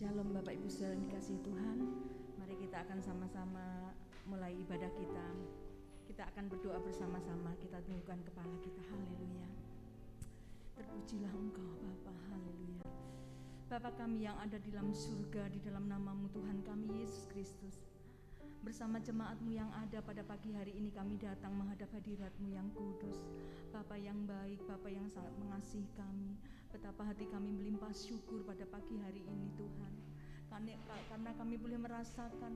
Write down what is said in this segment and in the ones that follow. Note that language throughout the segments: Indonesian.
Shalom Bapak Ibu Saudara yang dikasihi Tuhan. Mari kita akan sama-sama mulai ibadah kita. Kita akan berdoa bersama-sama. Kita tundukkan kepala kita. Haleluya. Terpujilah Engkau Bapa. Haleluya. Bapa kami yang ada di dalam surga, di dalam nama-Mu Tuhan kami Yesus Kristus. Bersama jemaat-Mu yang ada pada pagi hari ini kami datang menghadap hadirat-Mu yang kudus. Bapa yang baik, Bapa yang sangat mengasihi kami. Betapa hati kami melimpah syukur pada pagi hari ini Tuhan. Karena kami boleh merasakan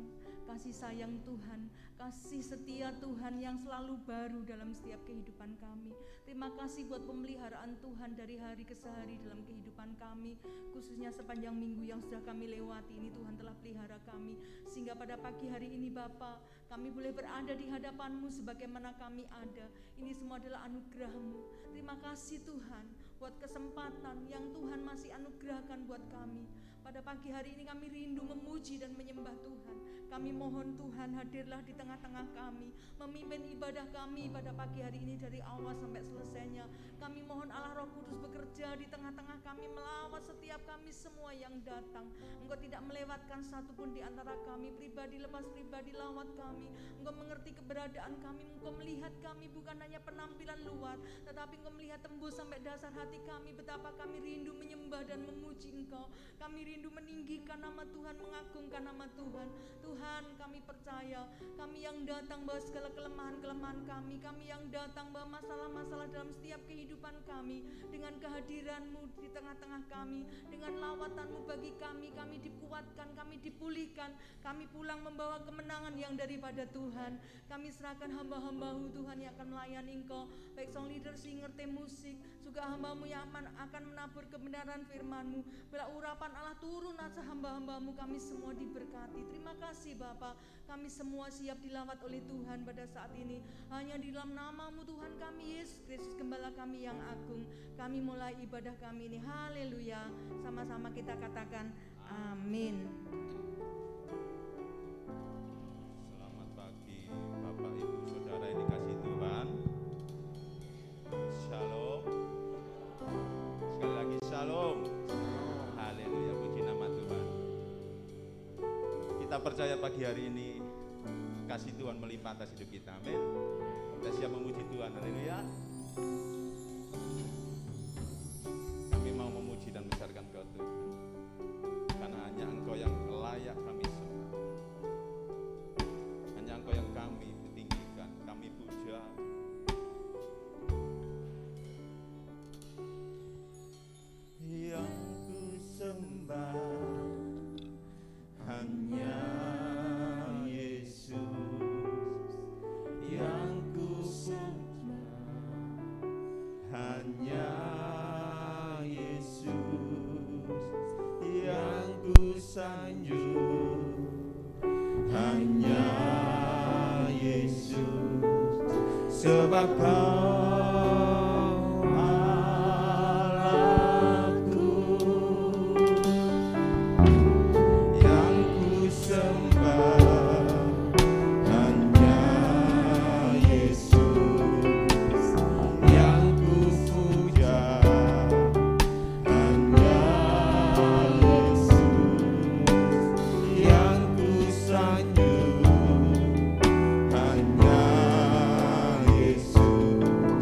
kasih sayang Tuhan, kasih setia Tuhan yang selalu baru dalam setiap kehidupan kami. Terima kasih buat pemeliharaan Tuhan dari hari ke hari dalam kehidupan kami, khususnya sepanjang minggu yang sudah kami lewati ini. Tuhan telah pelihara kami, sehingga pada pagi hari ini Bapa, kami boleh berada di hadapan-Mu sebagaimana kami ada. Ini semua adalah anugerah-Mu. Terima kasih Tuhan buat kesempatan yang Tuhan masih anugerahkan buat kami. Pada pagi hari ini kami rindu memuji dan menyembah Tuhan. Kami mohon Tuhan hadirlah di tengah-tengah kami, memimpin ibadah kami pada pagi hari ini dari awal sampai selesainya. Kami mohon Allah Roh Kudus bekerja di tengah-tengah kami, melawat setiap kami semua yang datang. Engkau tidak melewatkan satupun di antara kami, pribadi lepas pribadi, lawat kami. Engkau mengerti keberadaan kami, Engkau melihat kami bukan hanya penampilan luar, tetapi Engkau melihat tembus sampai dasar hati kami. Betapa kami rindu menyembah dan memuji Engkau. Kami rindu meninggikan nama Tuhan, mengagungkan nama Tuhan. Tuhan, kami percaya, kami yang datang bawa segala kelemahan-kelemahan kami yang datang bawa masalah-masalah dalam setiap kehidupan kami, dengan kehadiran-Mu di tengah-tengah kami, dengan lawatan-Mu bagi kami dikuatkan, kami dipulihkan, kami pulang membawa kemenangan yang daripada Tuhan. Kami serahkan hamba-hamba-Mu Tuhan yang akan melayani Engkau, baik song leader, singer, tim musik, juga hamba-Mu yang akan menabur kebenaran firman-Mu. Bila urapan Allah turun atas hamba-hamba-Mu, kami semua diberkati. Terima kasih Bapa, kami semua siap dilawat oleh Tuhan pada saat ini. Hanya di dalam nama-Mu Tuhan kami Yesus Kristus, Gembala kami yang agung, kami mulai ibadah kami ini. Haleluya. Sama-sama kita katakan amin. Selamat pagi Bapak Ibu Saudara yang dikasihi Tuhan. Shalom. Sekali lagi shalom. Haleluya, puji nama Tuhan. Kita percaya pagi hari ini kasih Tuhan melimpah atas hidup kita. Amin. Kita siap memuji Tuhan. Haleluya. Kami mau memuji dan membesarkan Engkau Tuhan, karena hanya Engkau yang layak kami sembah. Hanya Engkau yang kami tinggikan, kami puja. Yang ku sembah hanya Yesus, yang ku sembah hanya Yesus, yang ku sanjung hanya Yesus, sebab Kau Allahku. Yang ku sembah hanya Yesus, yang ku puja hanya Yesus, yang ku sanjung hanya Yesus,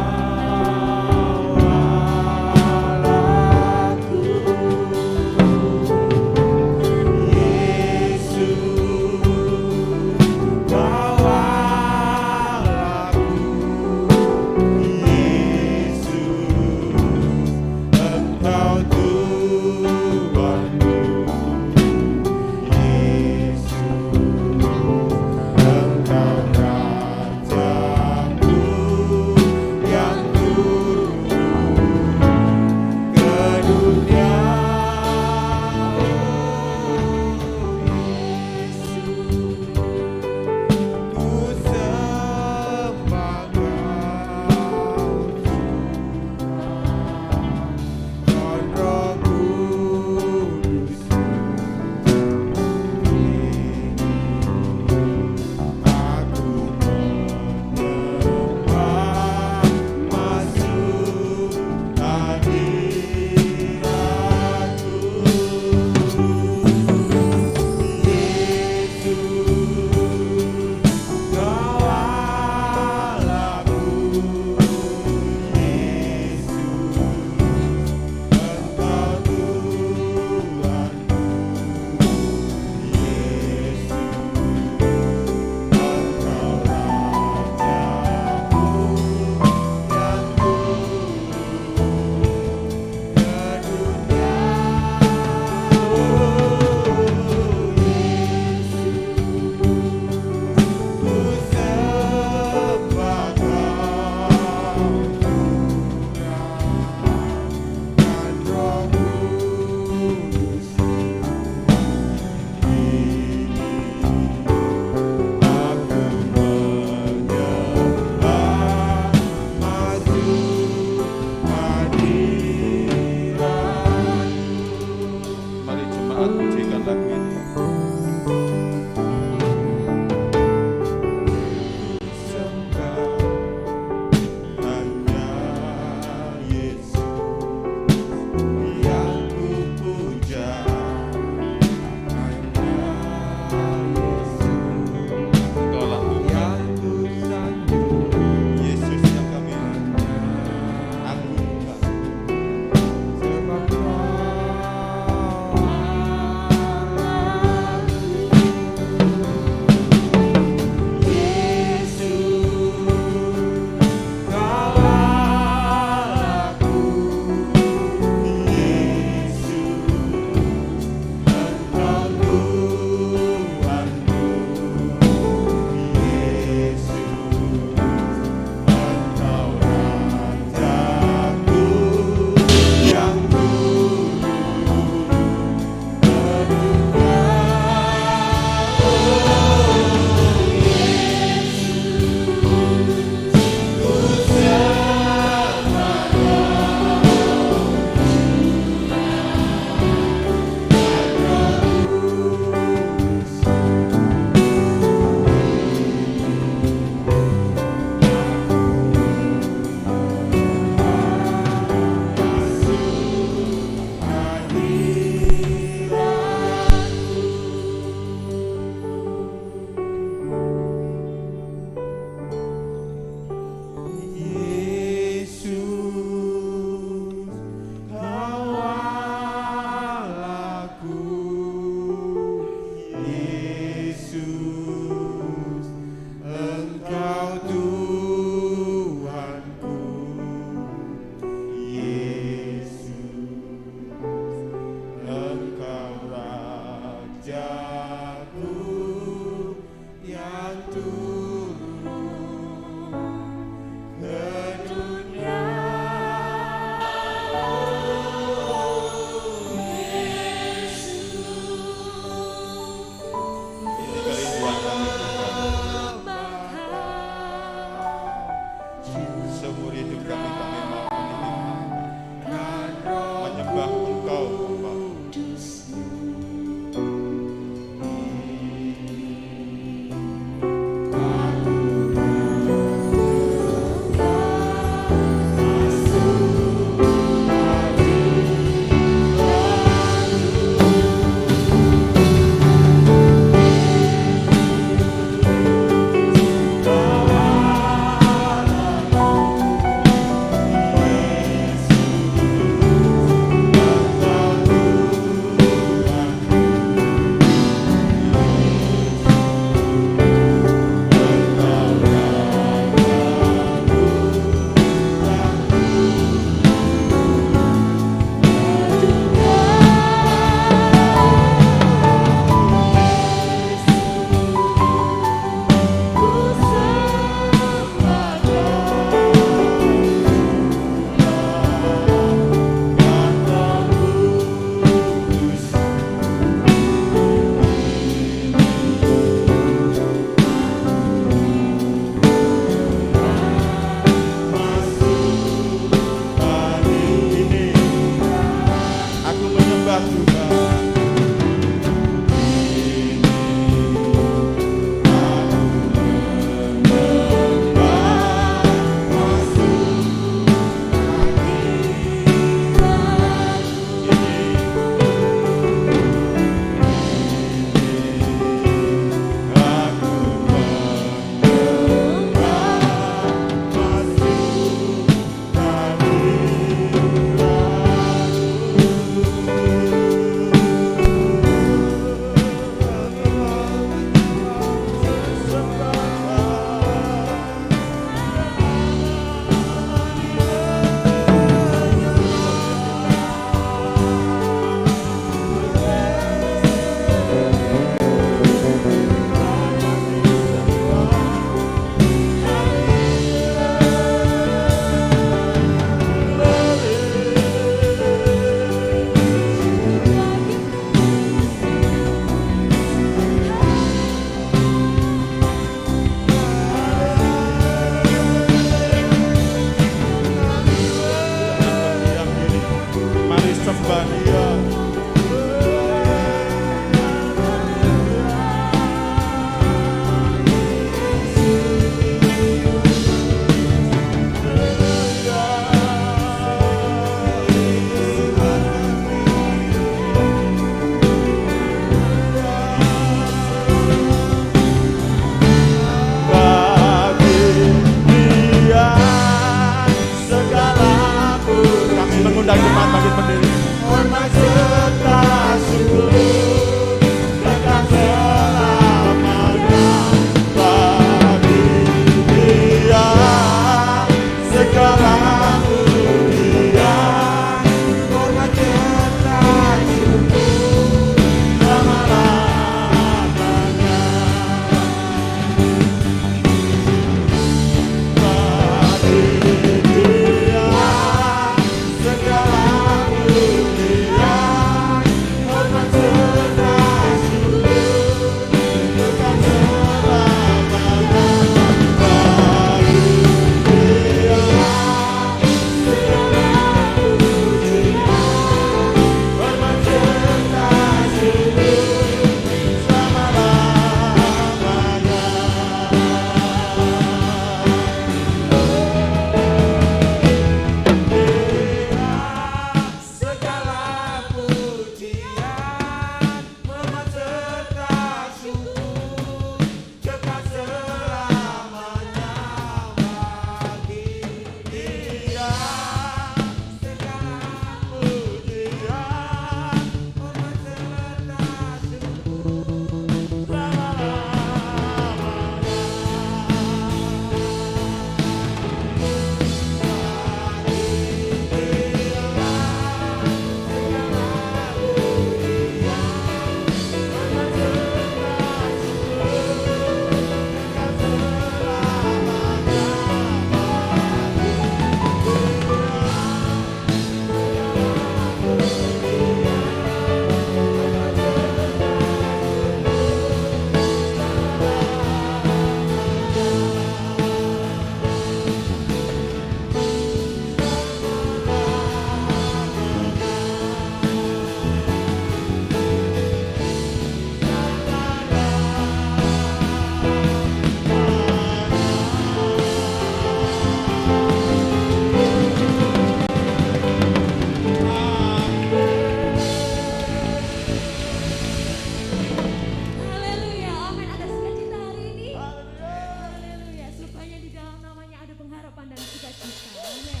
pengharapan dan sukacita. Amin.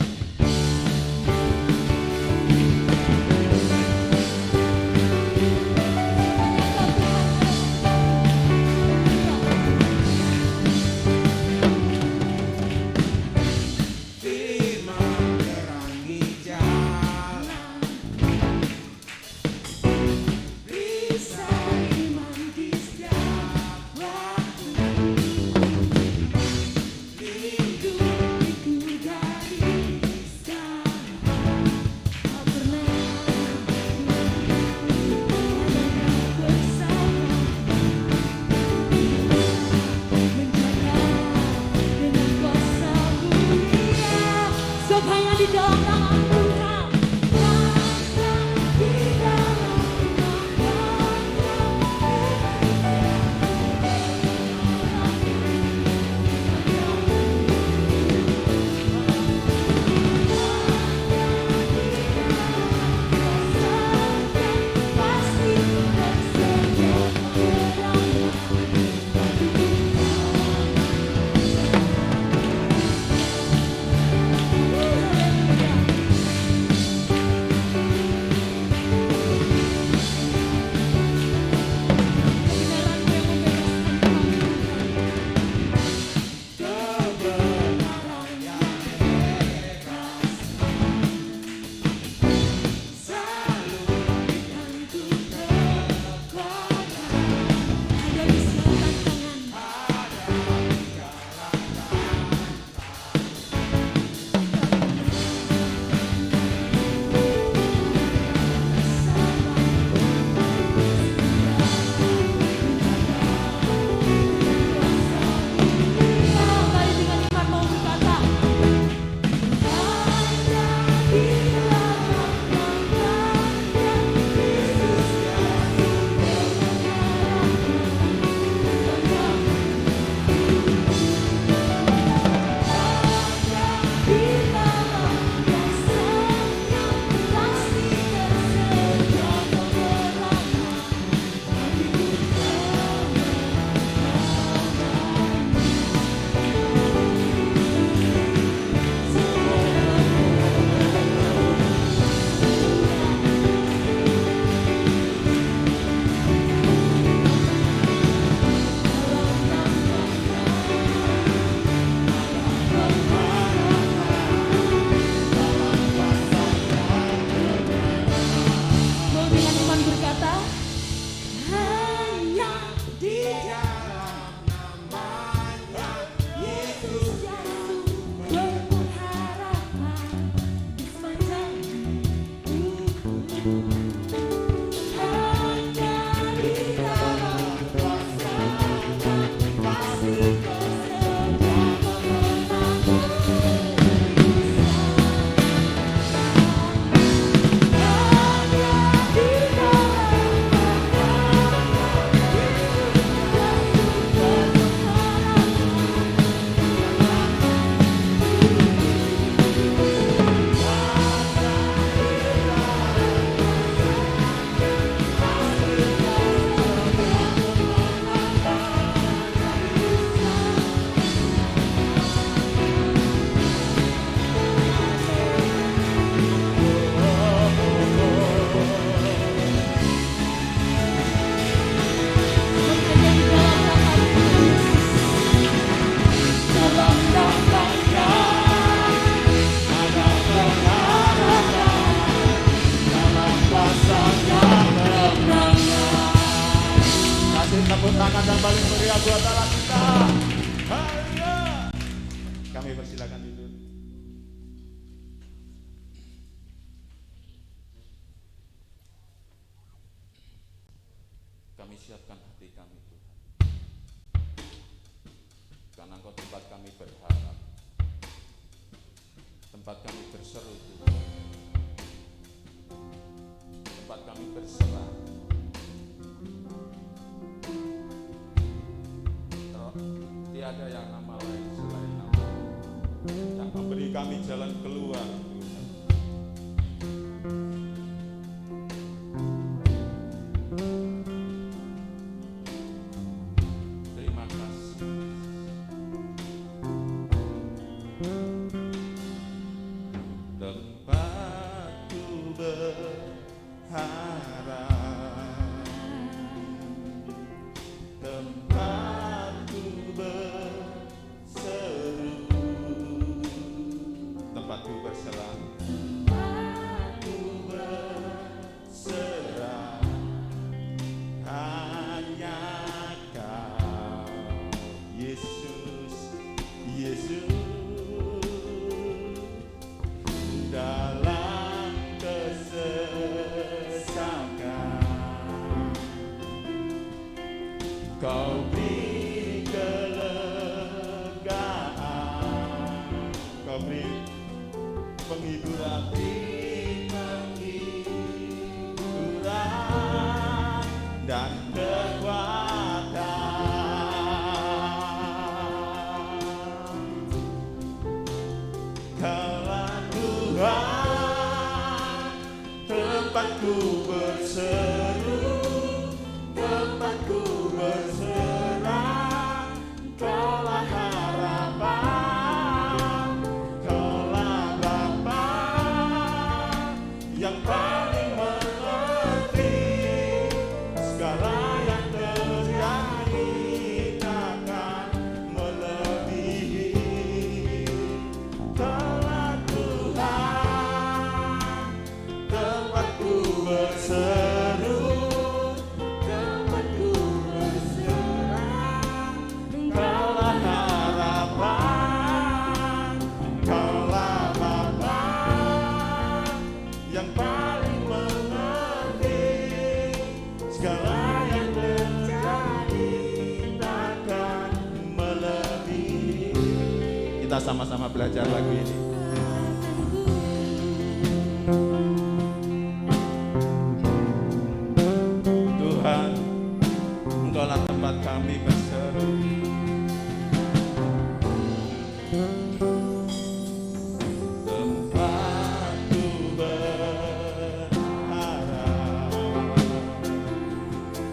Tepuk tangan yang paling meriah buat Allah kita. Haleluya. Kami persilakan duduk. Kami siapkan hati kami Tuhan, karena Engkau tempat kami berharap, tempat kami berseru Tuhan, tempat kami berserah. Tiada yang nama lain selain nama yang memberi kami jalan keluar Tuhan. Terima kasih. beri penghiburan, dan kekuatan. Kaulah Tuhan, tempatku berseru, tempatku berserah. Kaulah harapan, kaulah Bapa yang paling mengerti segala yang terjadi takkan melebihi. Kaulah Tuhan, tempatku berseru, tempatku berserah. Kaulah harapan, kaulah Bapa yang paling mengerti segala yang terjadi takkan melebihi. Kita sama-sama belajar lagu ini. Tuhan, Engkaulah tempat kami berseru, tempatku berharap,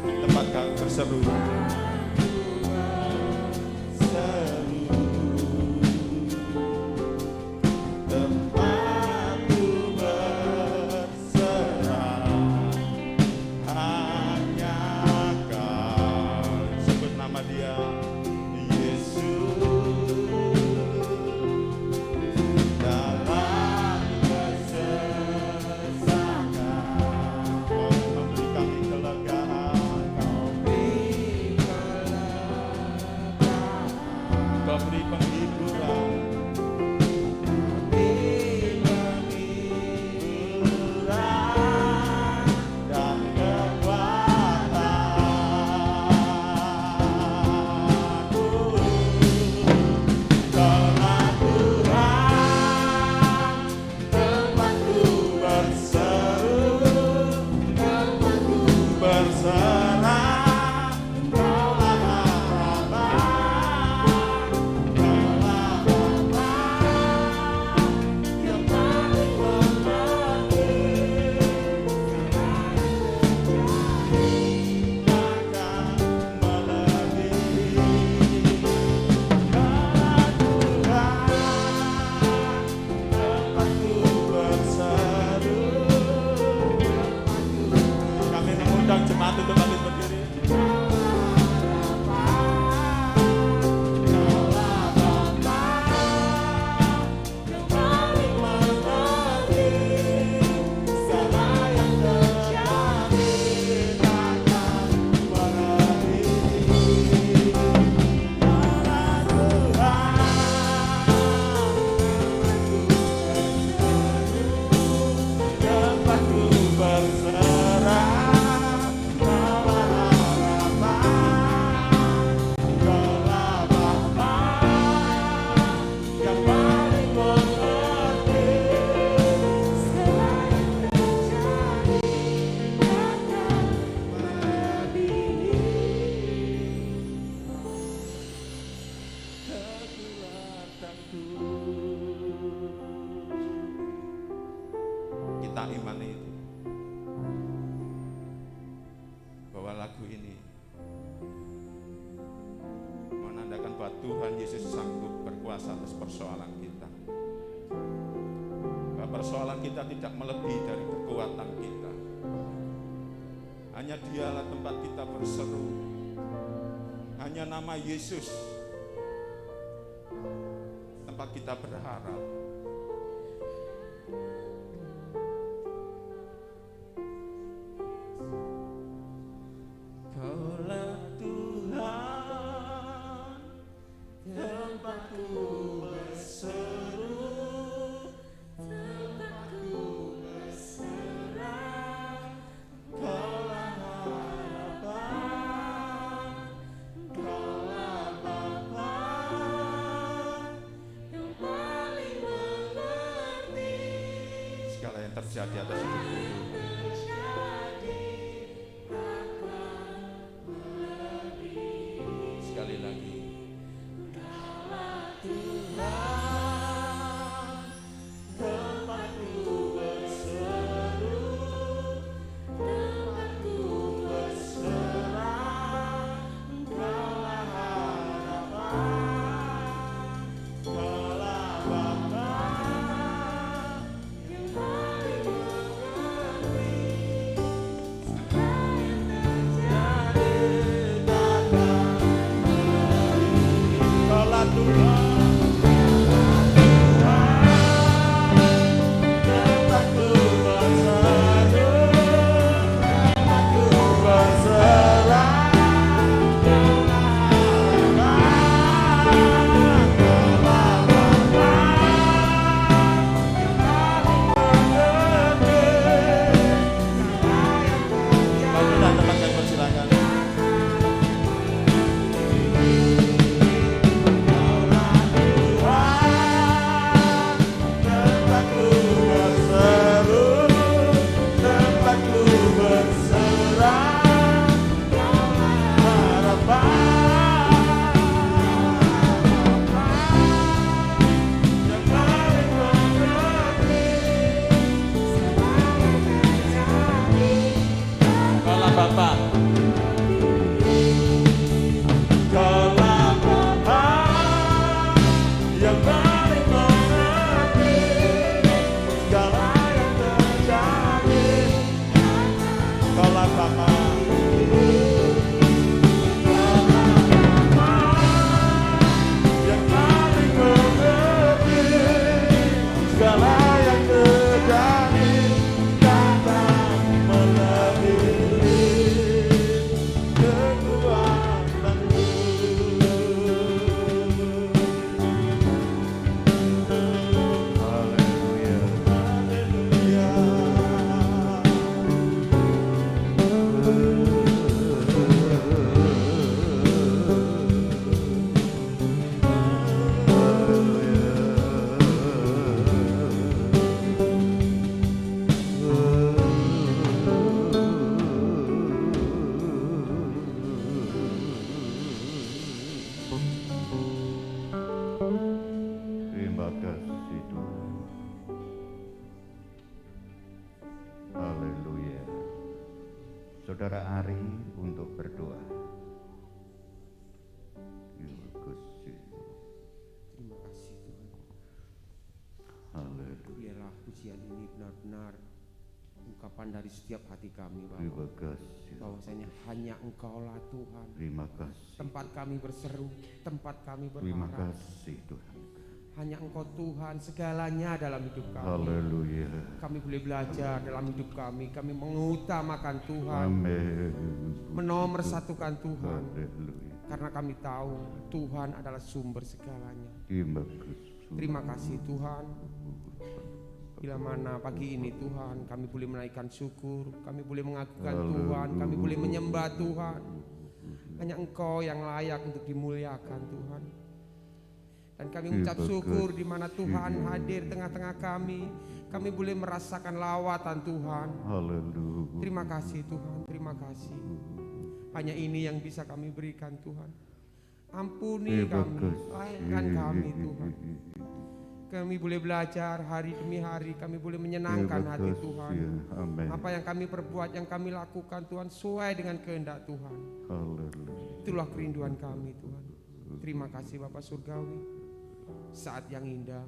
tempat kami berseru, tempatku berserah. Hanya Kau, sebut nama Dia, Yesus. Dalam kesesakan Kau memberi kami kelegaan, Kau beri penghiburan, dan kekuatan. Kaulah Tuhan, tempatku berseru, tempatku berserah. Kaulah harapan, kaulah Bapa yang paling mengerti takkan melebihi. Kaulah Tuhan, tempatku berseru. Kami mengundang jemaat untuk bangkit berdiri. Kaulah Bapa yang paling mengerti segala yang terjadi takkan melebihi. Kaulah Tuhan, tempatku berserah. Kaulah harapan, kaulah Bapa yang paling mengerti segala yang terjadi takkan melebihi. Kekuatanku. Kita imani itu bahwa lagu ini menandakan bahwa Tuhan Yesus sanggup berkuasa atas persoalan kita. Bahwa persoalan kita tidak melebihi dari kekuatan kita. Hanya Dialah tempat kita berseru. Hanya nama Yesus tempat kita berharap. Kaulah Tuhan, tempatku berseru, tempatku berserah. Kaulah harapan, kaulah Bapa yang paling bekerja di atas hidupku. Sekali lagi. Saudara Ari untuk berdoa. Terima kasih Tuhan. Haleluya. Biarlah pujian ini benar-benar ungkapan dari setiap hati kami, Terima Bapak. kasih. Bahwasanya hanya Engkaulah Tuhan. Terima kasih. Tempat kami berseru, tempat kami Terima berharap. kasih Tuhan. Hanya Engkau Tuhan segalanya dalam hidup kami. Haleluya. Kami boleh belajar dalam hidup kami. Kami mengutamakan Tuhan. Amin. Menomorsatukan Tuhan. Haleluya. Karena kami tahu Tuhan adalah sumber segalanya. Terima Terima kasih Tuhan. Bila mana pagi ini Tuhan kami boleh menaikkan syukur, kami boleh mengagungkan Tuhan, kami boleh menyembah Tuhan. Hanya Engkau yang layak untuk dimuliakan Tuhan. Dan kami ucap syukur di mana Tuhan hadir tengah-tengah kami. Kami boleh merasakan lawatan Tuhan. Haleluya. Terima kasih Tuhan, terima kasih. Hanya ini yang bisa kami berikan Tuhan. Ampuni kami, layakkan kami Tuhan. Kami boleh belajar hari demi hari, kami boleh menyenangkan hati Tuhan. Amin. Apa yang kami perbuat, yang kami lakukan Tuhan sesuai dengan kehendak Tuhan. Haleluya. Itulah kerinduan kami Tuhan. Terima kasih Bapa Surgawi. Saat yang indah,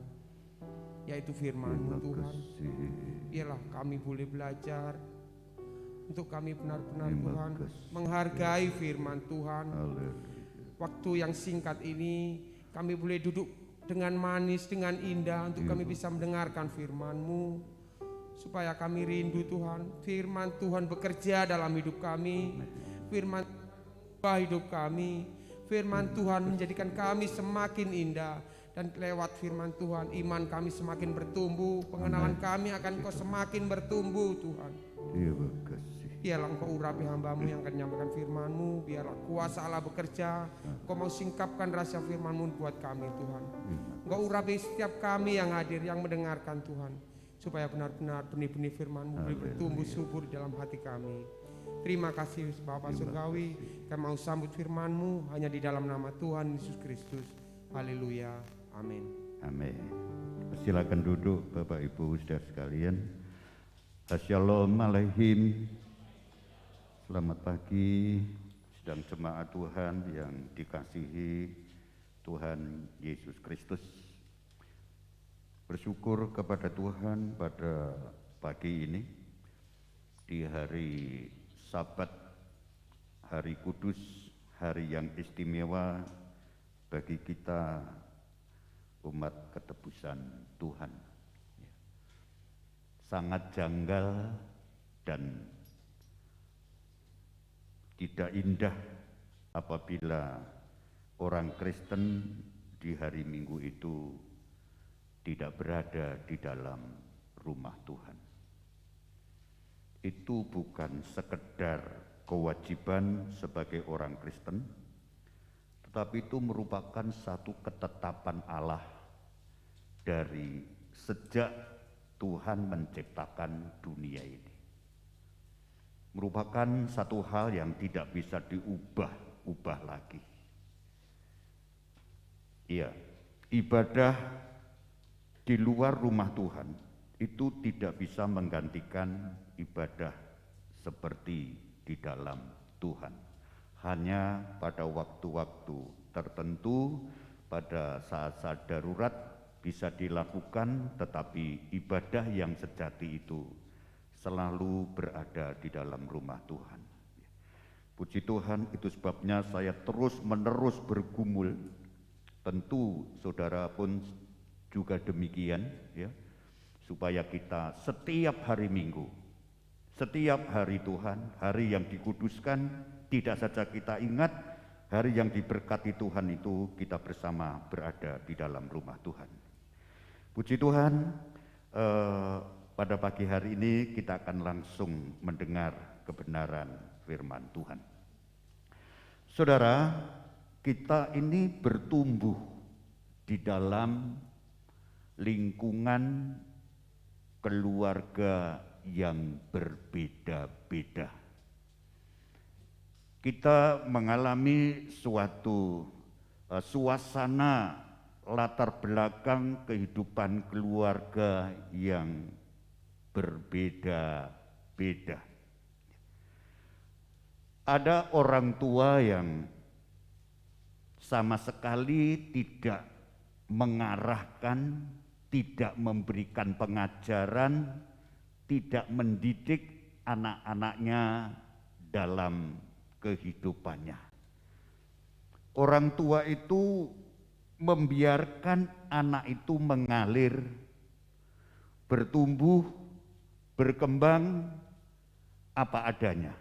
yaitu firman-Mu Tuhan. Biarlah kami boleh belajar untuk kami benar-benar Tuhan menghargai firman Tuhan. Waktu yang singkat ini kami boleh duduk dengan manis, dengan indah untuk kami bisa mendengarkan firman-Mu, supaya kami rindu Tuhan. Firman Tuhan bekerja dalam hidup kami, firman Tuhan hidup kami, firman Tuhan menjadikan kami semakin indah. Dan lewat firman Tuhan iman kami semakin bertumbuh, pengenalan kami akan Engkau semakin bertumbuh Tuhan. Terima kasih. Biarlah Engkau urapi hamba-Mu yang akan menyampaikan firman-Mu. Biarlah kuasa Allah bekerja. Engkau mau singkapkan rahasia firman-Mu buat kami Tuhan. Engkau urapi setiap kami yang hadir, yang mendengarkan Tuhan. supaya benar-benar benih-benih firman-Mu boleh bertumbuh subur dalam hati kami. Terima kasih Bapa Surgawi, kami mau sambut firman-Mu hanya di dalam nama Tuhan Yesus Kristus. Haleluya, amin. Amin. Silakan duduk Bapak Ibu saudara sekalian. Assalamualaikum. Selamat pagi sedang jemaat Tuhan yang dikasihi Tuhan Yesus Kristus. Bersyukur kepada Tuhan pada pagi ini di hari Sabat, hari kudus, hari yang istimewa bagi kita umat ketebusan Tuhan. Sangat janggal dan tidak indah apabila orang Kristen di hari Minggu itu tidak berada di dalam rumah Tuhan. Itu bukan sekedar kewajiban sebagai orang Kristen, tetapi itu merupakan satu ketetapan Allah dari sejak Tuhan menciptakan dunia ini. Merupakan satu hal yang tidak bisa diubah lagi. Iya, ibadah di luar rumah Tuhan itu tidak bisa menggantikan ibadah seperti di dalam Tuhan. Hanya pada waktu-waktu tertentu, pada saat-saat darurat bisa dilakukan, tetapi ibadah yang sejati itu selalu berada di dalam rumah Tuhan. Puji Tuhan, itu sebabnya saya terus-menerus bergumul. Tentu saudara pun juga demikian, ya, supaya kita setiap hari Minggu, setiap hari Tuhan, hari yang dikuduskan, tidak saja kita ingat, hari yang diberkati Tuhan itu kita bersama berada di dalam rumah Tuhan. Puji Tuhan, pada pagi hari ini kita akan langsung mendengar kebenaran firman Tuhan. Saudara, kita ini bertumbuh di dalam lingkungan keluarga yang berbeda-beda. Kita mengalami suatu suasana latar belakang kehidupan keluarga yang berbeda-beda. Ada orang tua yang sama sekali tidak mengarahkan, tidak memberikan pengajaran, tidak mendidik anak-anaknya dalam kehidupannya. Orang tua itu membiarkan anak itu mengalir, bertumbuh, berkembang apa adanya.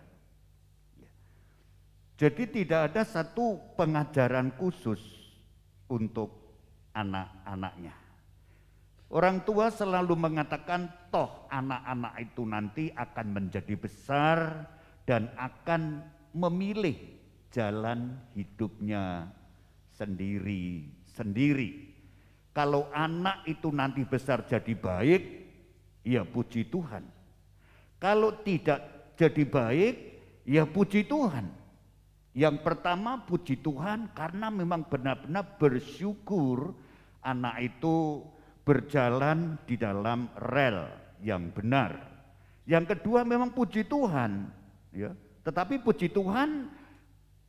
Jadi tidak ada satu pengajaran khusus untuk anak-anaknya. Orang tua selalu mengatakan toh anak-anak itu nanti akan menjadi besar dan akan memilih jalan hidupnya sendiri-sendiri. Kalau anak itu nanti besar jadi baik, ya puji Tuhan. Kalau tidak jadi baik, ya puji Tuhan. Yang pertama puji Tuhan karena memang benar-benar bersyukur anak itu berjalan di dalam rel yang benar. Yang kedua memang puji Tuhan, ya. Tetapi puji Tuhan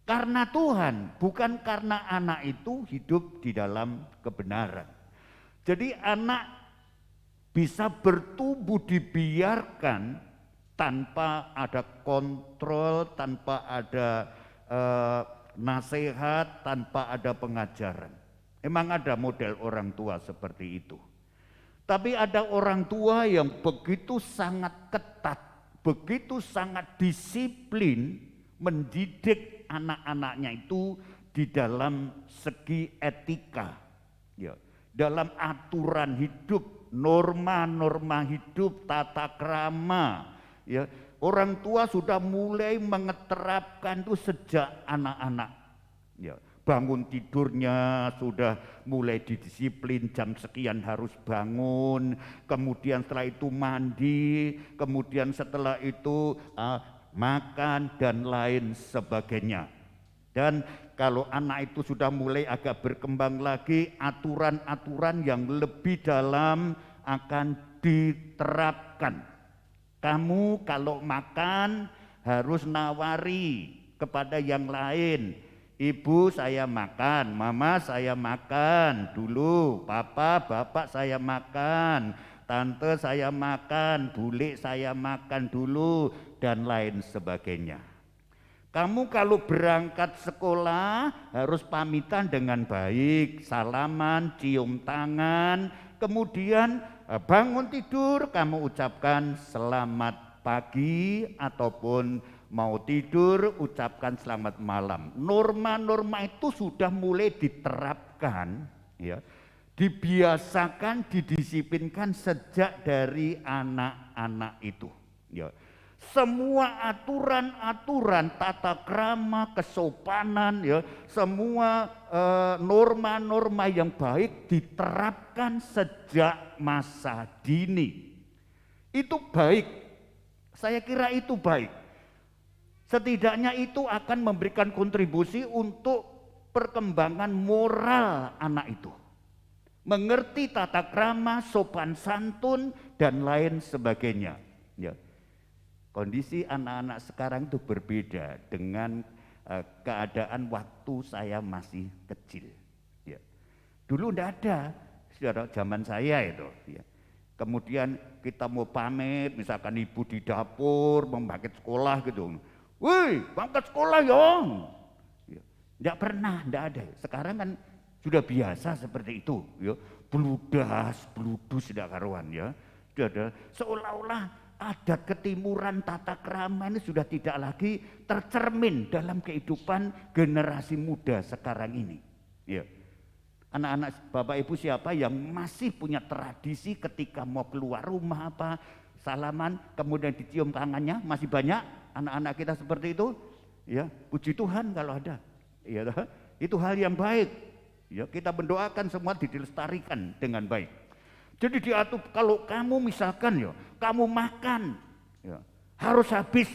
karena Tuhan, bukan karena anak itu hidup di dalam kebenaran. Jadi anak bisa bertumbuh dibiarkan tanpa ada kontrol, tanpa ada nasihat, tanpa ada pengajaran. Emang ada model orang tua seperti itu. Tapi ada orang tua yang begitu sangat ketat, begitu sangat disiplin mendidik anak-anaknya itu di dalam segi etika, ya, dalam aturan hidup, norma-norma hidup, tata krama, ya. Orang tua sudah mulai mengeterapkan itu sejak anak-anak, ya, bangun tidurnya sudah mulai didisiplin, jam sekian harus bangun, kemudian setelah itu mandi, kemudian setelah itu makan dan lain sebagainya. Dan kalau anak itu sudah mulai agak berkembang lagi, aturan-aturan yang lebih dalam akan diterapkan. Kamu kalau makan harus nawari kepada yang lain. Ibu saya makan, mama saya makan dulu, papa, bapak saya makan, tante saya makan, bule saya makan dulu, dan lain sebagainya. Kamu kalau berangkat sekolah harus pamitan dengan baik, salaman, cium tangan, kemudian bangun tidur kamu ucapkan selamat pagi, ataupun mau tidur ucapkan selamat malam. Norma-norma itu sudah mulai diterapkan, ya, dibiasakan, didisiplinkan sejak dari anak-anak itu. Ya. Semua aturan-aturan tata krama, kesopanan, ya, semua norma-norma yang baik diterapkan sejak masa dini. Itu baik, saya kira itu baik. Setidaknya itu akan memberikan kontribusi untuk perkembangan moral anak itu. Mengerti tata krama, sopan santun, dan lain sebagainya. Ya. Kondisi anak-anak sekarang itu berbeda dengan keadaan waktu saya masih kecil. Ya. Dulu tidak ada, zaman saya itu. Ya. Kemudian kita mau pamit, misalkan ibu di dapur, membangkit sekolah gitu. Wih, bangkit sekolah ya. Tidak pernah, tidak ada. Sekarang kan sudah biasa seperti itu. Ya. Bludas, bludus, tidak karuan. Ya. Sudah ada, seolah-olah adat ketimuran tata krama ini sudah tidak lagi tercermin dalam kehidupan generasi muda sekarang ini. Ya. Anak-anak Bapak Ibu siapa yang masih punya tradisi ketika mau keluar rumah apa, salaman kemudian dicium tangannya, masih banyak anak-anak kita seperti itu? Ya, puji Tuhan kalau ada. Ya, itu hal yang baik. Ya, kita mendoakan semua dilestarikan dengan baik. Jadi diatur, kalau kamu misalkan ya, kamu makan ya, harus habis,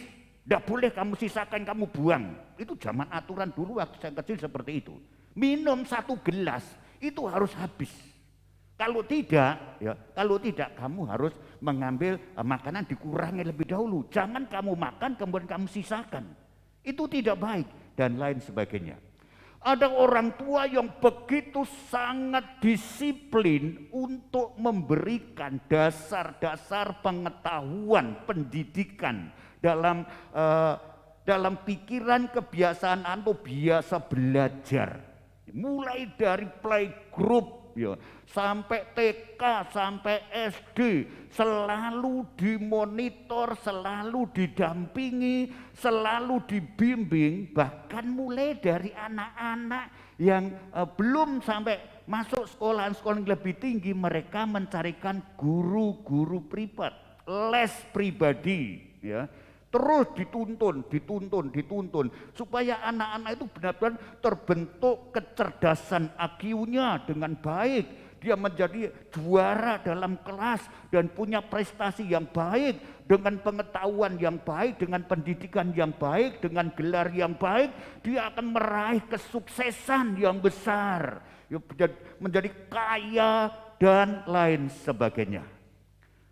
tidak boleh kamu sisakan, kamu buang. Itu zaman aturan dulu waktu saya kecil seperti itu. Minum 1 gelas itu harus habis. Kalau tidak, ya, kalau tidak kamu harus mengambil makanan dikurangi lebih dahulu. Jangan kamu makan kemudian kamu sisakan. Itu tidak baik dan lain sebagainya. Ada orang tua yang begitu sangat disiplin untuk memberikan dasar-dasar pengetahuan, pendidikan dalam pikiran, kebiasaan atau biasa belajar. Mulai dari playgroup, ya, sampai TK, sampai SD, selalu dimonitor, selalu didampingi, selalu dibimbing, bahkan mulai dari anak-anak yang belum sampai masuk sekolah yang lebih tinggi, mereka mencarikan guru-guru privat, les pribadi, ya. Terus dituntun supaya anak-anak itu benar-benar terbentuk kecerdasan IQ-nya dengan baik. Dia menjadi juara dalam kelas dan punya prestasi yang baik, dengan pengetahuan yang baik, dengan pendidikan yang baik, dengan gelar yang baik, dia akan meraih kesuksesan yang besar, menjadi kaya dan lain sebagainya.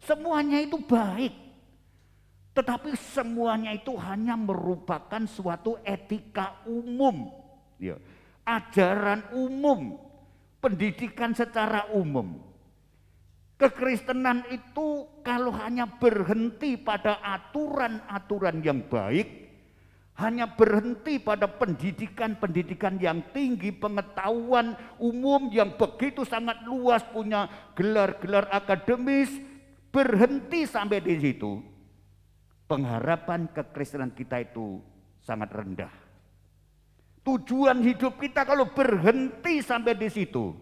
Semuanya itu baik. Tetapi semuanya itu hanya merupakan suatu etika umum, ya, ajaran umum, pendidikan secara umum. Kekristenan itu kalau hanya berhenti pada aturan-aturan yang baik, hanya berhenti pada pendidikan-pendidikan yang tinggi, pengetahuan umum yang begitu sangat luas, punya gelar-gelar akademis, berhenti sampai di situ, pengharapan kekristenan kita itu sangat rendah. Tujuan hidup kita kalau berhenti sampai di situ,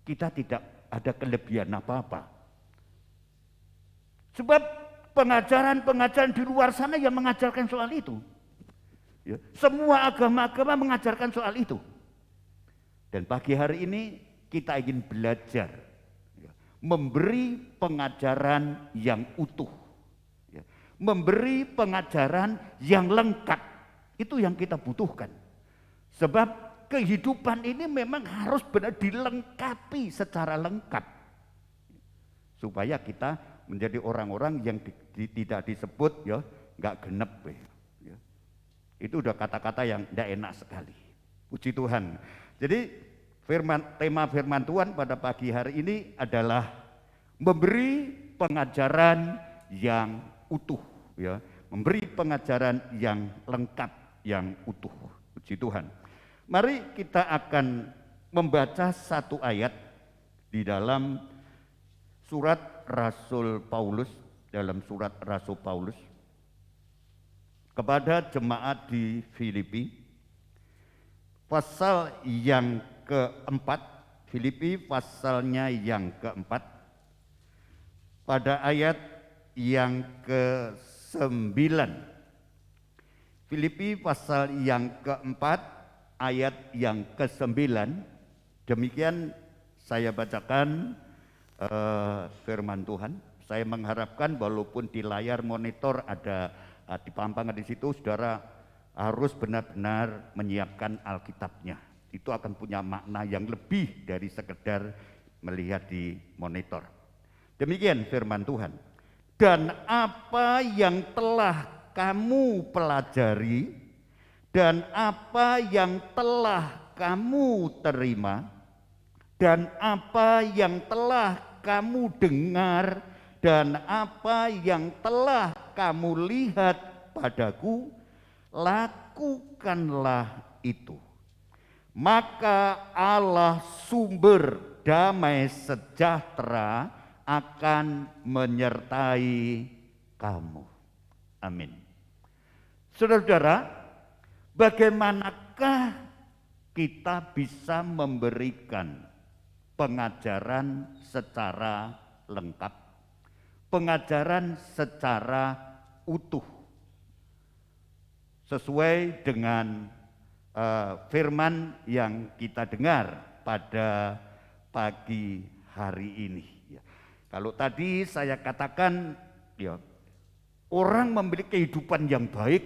kita tidak ada kelebihan apa-apa. Sebab pengajaran-pengajaran di luar sana yang mengajarkan soal itu. Ya, semua agama-agama mengajarkan soal itu. Dan pagi hari ini kita ingin belajar memberi pengajaran yang utuh, memberi pengajaran yang lengkap. Itu yang kita butuhkan. Sebab kehidupan ini memang harus benar dilengkapi secara lengkap. Supaya kita menjadi orang-orang yang tidak disebut nggak genep. Itu udah kata-kata yang tidak enak sekali. Puji Tuhan. Jadi tema firman Tuhan pada pagi hari ini adalah memberi pengajaran yang utuh, memberi pengajaran yang lengkap, yang utuh. Puji Tuhan. Mari kita akan membaca satu ayat di dalam surat Rasul Paulus, kepada jemaat di Filipi, pasal yang keempat, Filipi pasalnya yang keempat, pada ayat yang ke-9. Filipi pasal yang keempat, ayat yang ke-9. Demikian saya bacakan firman Tuhan. Saya mengharapkan walaupun di layar monitor ada dipampang di situ, saudara harus benar-benar menyiapkan Alkitabnya. Itu akan punya makna yang lebih dari sekedar melihat di monitor. Demikian firman Tuhan. Dan apa yang telah kamu pelajari dan apa yang telah kamu terima dan apa yang telah kamu dengar dan apa yang telah kamu lihat padaku, lakukanlah itu. Maka Allah sumber damai sejahtera akan menyertai kamu. Amin. Saudara-saudara, bagaimanakah kita bisa memberikan pengajaran secara lengkap, pengajaran secara utuh, sesuai dengan firman yang kita dengar pada pagi hari ini. Kalau tadi saya katakan orang memiliki kehidupan yang baik,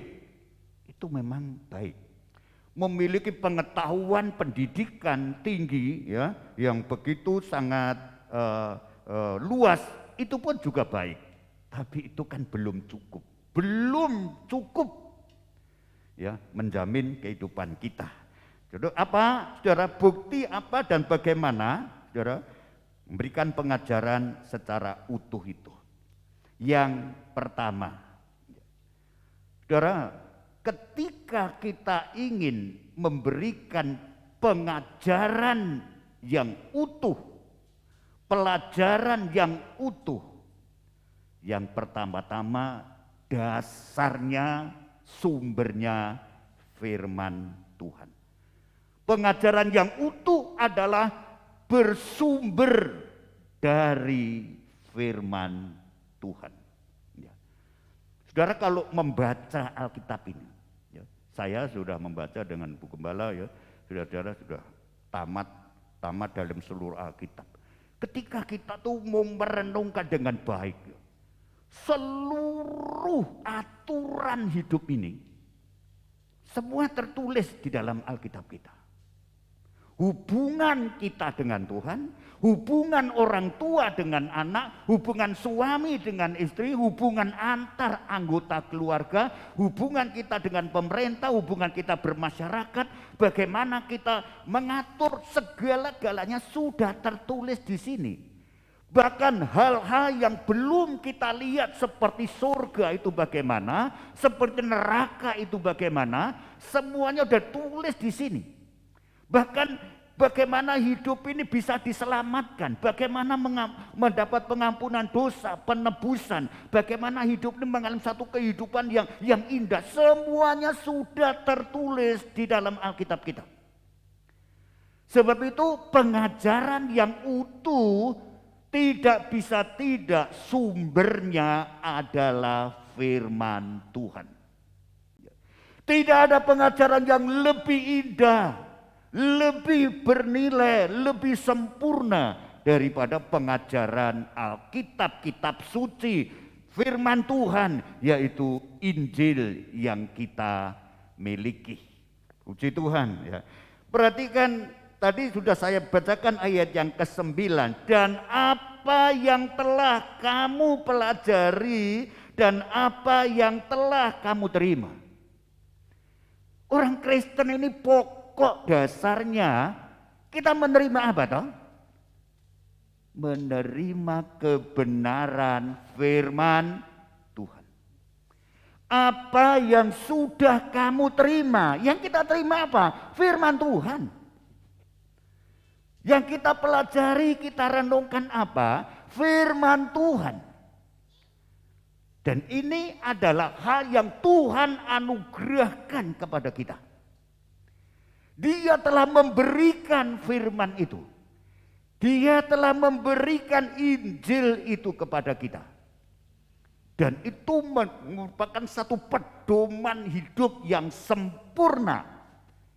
itu memang baik. Memiliki pengetahuan pendidikan tinggi yang begitu sangat luas, itu pun juga baik. Tapi itu kan belum cukup. Belum cukup menjamin kehidupan kita. Jadi apa, saudara, bukti apa dan bagaimana, saudara, memberikan pengajaran secara utuh itu? Yang pertama, saudara, ketika kita ingin memberikan pengajaran yang utuh, pelajaran yang utuh, yang pertama-tama dasarnya, sumbernya firman Tuhan. Pengajaran yang utuh adalah bersumber dari firman Tuhan. Saudara, kalau membaca Alkitab ini, saya sudah membaca dengan Bu Gembala, saudara-saudara sudah tamat dalam seluruh Alkitab. Ketika kita tuh mau merenungkan dengan baik, seluruh aturan hidup ini semua tertulis di dalam Alkitab kita. Hubungan kita dengan Tuhan, hubungan orang tua dengan anak, hubungan suami dengan istri, hubungan antar anggota keluarga, hubungan kita dengan pemerintah, hubungan kita bermasyarakat, bagaimana kita mengatur segala-galanya sudah tertulis di sini. Bahkan hal-hal yang belum kita lihat seperti surga itu bagaimana, seperti neraka itu bagaimana, semuanya sudah tulis di sini. Bahkan bagaimana hidup ini bisa diselamatkan, bagaimana mendapat pengampunan dosa, penebusan, bagaimana hidup ini mengalami satu kehidupan yang indah, semuanya sudah tertulis di dalam Alkitab kita. Sebab itu pengajaran yang utuh tidak bisa tidak, sumbernya adalah firman Tuhan. Tidak ada pengajaran yang lebih indah, lebih bernilai, lebih sempurna daripada pengajaran Alkitab, kitab suci, firman Tuhan, yaitu Injil yang kita miliki. Puji Tuhan ya. Perhatikan tadi sudah saya bacakan ayat yang ke-9, dan apa yang telah kamu pelajari dan apa yang telah kamu terima. Orang Kristen ini pokok dasarnya kita menerima apa toh? Menerima kebenaran firman Tuhan. Apa yang sudah kamu terima? Yang kita terima apa? Firman Tuhan. Yang kita pelajari, kita renungkan apa? Firman Tuhan. Dan ini adalah hal yang Tuhan anugerahkan kepada kita. Dia telah memberikan firman itu. Dia telah memberikan Injil itu kepada kita. Dan itu merupakan satu pedoman hidup yang sempurna.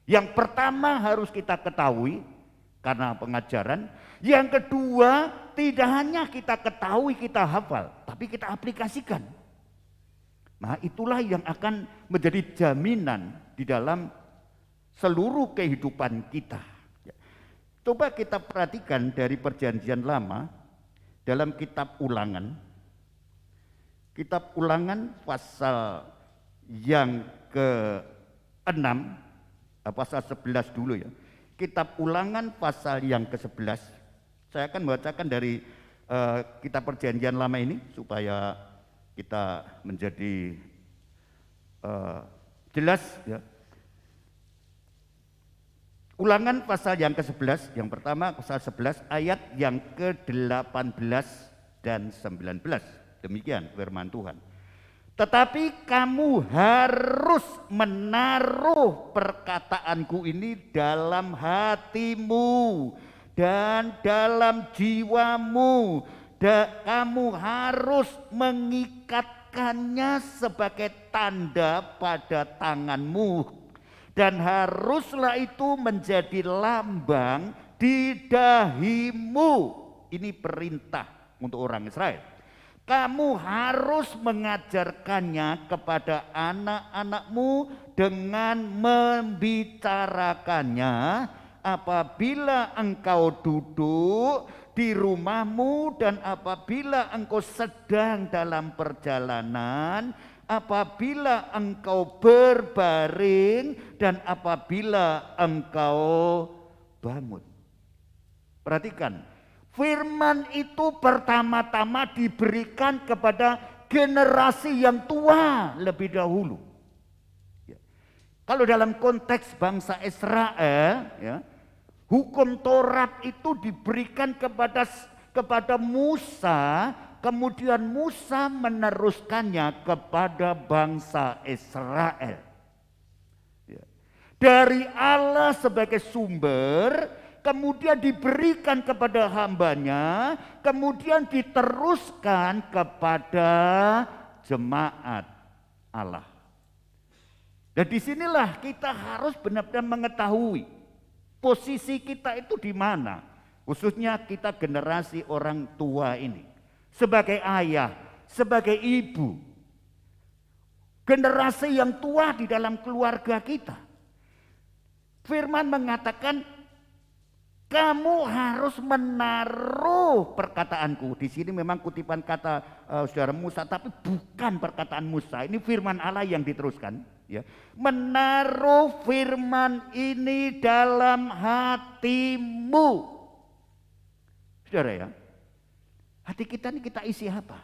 Yang pertama harus kita ketahui karena pengajaran. Yang kedua, tidak hanya kita ketahui, kita hafal, tapi kita aplikasikan. Nah, itulah yang akan menjadi jaminan di dalam seluruh kehidupan kita. Coba kita perhatikan dari Perjanjian Lama dalam kitab Ulangan. Kitab Ulangan pasal yang ke-6, pasal 11 dulu ya. Kitab Ulangan pasal yang ke-11. Saya akan membacakan dari kitab Perjanjian Lama ini supaya kita menjadi jelas ya. Ulangan pasal yang ke-11, yang pertama pasal 11 ayat yang ke-18 dan 19. Demikian firman Tuhan. Tetapi kamu harus menaruh perkataanku ini dalam hatimu dan dalam jiwamu. Kamu harus mengikatkannya sebagai tanda pada tanganmu. Dan haruslah itu menjadi lambang di dahimu. Ini perintah untuk orang Israel. Kamu harus mengajarkannya kepada anak-anakmu dengan membicarakannya apabila engkau duduk di rumahmu dan apabila engkau sedang dalam perjalanan, apabila engkau berbaring dan apabila engkau bangun. Perhatikan. Firman itu pertama-tama diberikan kepada generasi yang tua lebih dahulu. Ya. Kalau dalam konteks bangsa Israel, ya, hukum Taurat itu diberikan kepada Musa, kemudian Musa meneruskannya kepada bangsa Israel. Ya. Dari Allah sebagai sumber, kemudian diberikan kepada hambanya, kemudian diteruskan kepada jemaat Allah. Dan disinilah kita harus benar-benar mengetahui posisi kita itu di mana, khususnya kita generasi orang tua ini, sebagai ayah, sebagai ibu, generasi yang tua di dalam keluarga kita. Firman mengatakan, kamu harus menaruh perkataanku. Di sini memang kutipan kata saudara Musa, tapi bukan perkataan Musa. Ini firman Allah yang diteruskan. Ya. Menaruh firman ini dalam hatimu. Saudara ya, hati kita ini kita isi apa?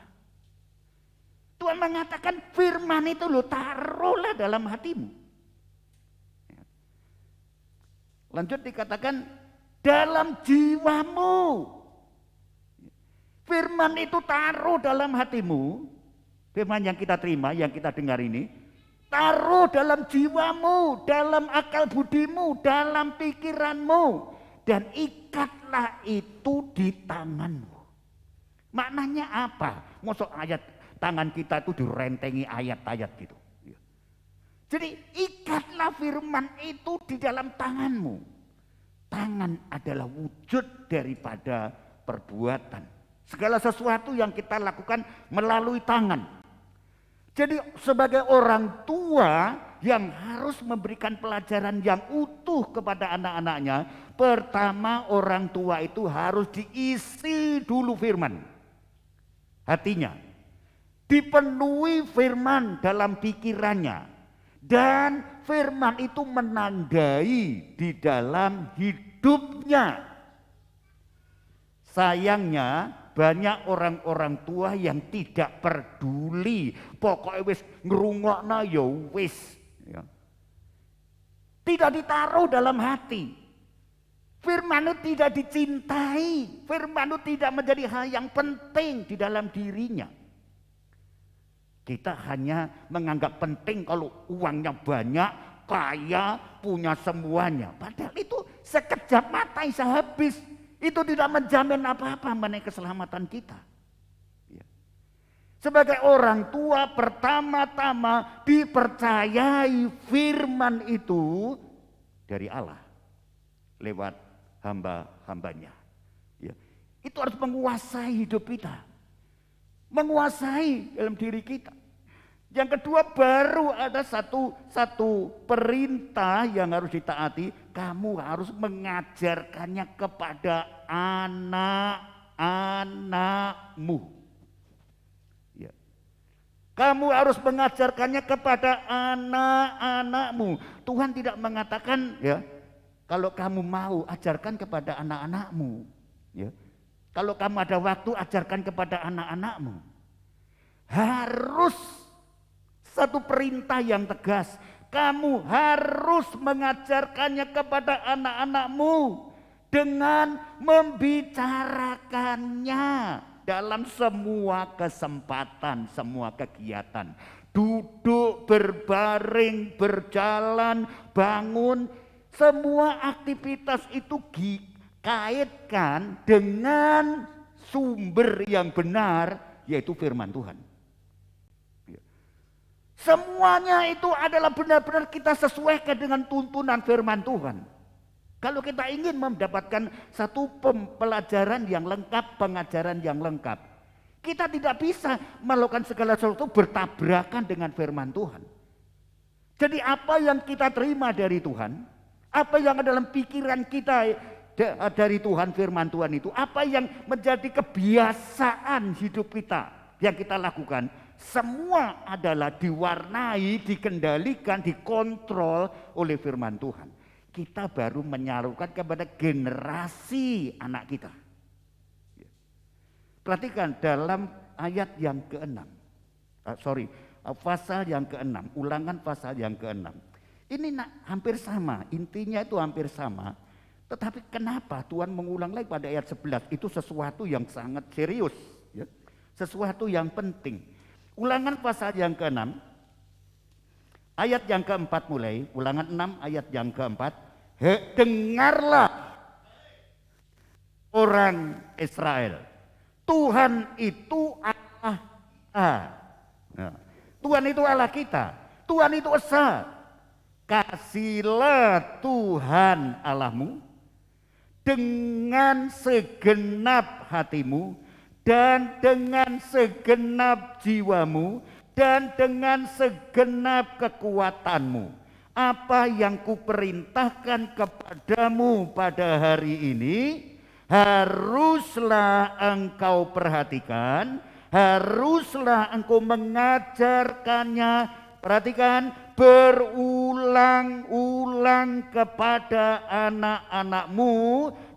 Tuhan mengatakan firman itu lo taruhlah dalam hatimu. Ya. Lanjut dikatakan, dalam jiwamu. Firman itu taruh dalam hatimu. Firman yang kita terima, yang kita dengar ini, taruh dalam jiwamu, dalam akal budimu, dalam pikiranmu, dan ikatlah itu di tanganmu. Maknanya apa? Maksud ayat tangan kita itu direntengi ayat-ayat gitu. Jadi ikatlah firman itu di dalam tanganmu. tangan adalah wujud daripada perbuatan. Segala sesuatu yang kita lakukan melalui tangan. Jadi sebagai orang tua yang harus memberikan pelajaran yang utuh kepada anak-anaknya, pertama orang tua itu harus diisi dulu firman. Hatinya dipenuhi firman dalam pikirannya, dan firman itu menandai di dalam hidupnya. Sayangnya banyak orang-orang tua yang tidak peduli, pokoknya wis ngrungokna ya wis, ya. Tidak ditaruh dalam hati. Firman itu tidak dicintai, firman itu tidak menjadi hal yang penting di dalam dirinya. Kita hanya menganggap penting kalau uangnya banyak, kaya, punya semuanya. Padahal itu sekejap mata bisa habis. Itu tidak menjamin apa-apa mengenai keselamatan kita. Sebagai orang tua pertama-tama dipercayai firman itu dari Allah lewat hamba-hambanya. Itu harus menguasai hidup kita, menguasai dalam diri kita. Yang kedua, baru ada satu perintah yang harus ditaati. Kamu harus mengajarkannya kepada anak-anakmu. Ya. Kamu harus mengajarkannya kepada anak-anakmu. Tuhan tidak mengatakan, ya, kalau kamu mau ajarkan kepada anak-anakmu. Ya. Kalau kamu ada waktu ajarkan kepada anak-anakmu. Harus satu perintah yang tegas. Kamu harus mengajarkannya kepada anak-anakmu dengan membicarakannya dalam semua kesempatan, semua kegiatan. Duduk, berbaring, berjalan, bangun, semua aktivitas itu dikaitkan dengan sumber yang benar, yaitu firman Tuhan. Semuanya itu adalah benar-benar kita sesuaikan dengan tuntunan firman Tuhan. Kalau kita ingin mendapatkan satu pelajaran yang lengkap, pengajaran yang lengkap, kita tidak bisa melakukan segala sesuatu bertabrakan dengan firman Tuhan. Jadi apa yang kita terima dari Tuhan, apa yang ada dalam pikiran kita dari Tuhan, firman Tuhan itu, apa yang menjadi kebiasaan hidup kita yang kita lakukan, semua adalah diwarnai, dikendalikan, dikontrol oleh firman Tuhan. Kita baru menyalurkan kepada generasi anak kita. Perhatikan dalam ayat yang ke-6. Pasal yang ke-6, Ulangan pasal yang ke-6. Ini hampir sama, intinya itu hampir sama. Tetapi kenapa Tuhan mengulang lagi pada ayat 11? Itu sesuatu yang sangat serius, ya. Sesuatu yang penting. Ulangan pasal yang ke-6, ayat yang ke-4 mulai, Ulangan 6 ayat yang ke-4. Dengarlah orang Israel, Tuhan itu Allah. Tuhan itu Allah kita, Tuhan itu esa. Kasihlah Tuhan Allahmu dengan segenap hatimu, dan dengan segenap jiwamu, dan dengan segenap kekuatanmu. Apa yang kuperintahkan kepadamu pada hari ini, haruslah engkau perhatikan, haruslah engkau mengajarkannya, perhatikan, berulang-ulang kepada anak-anakmu,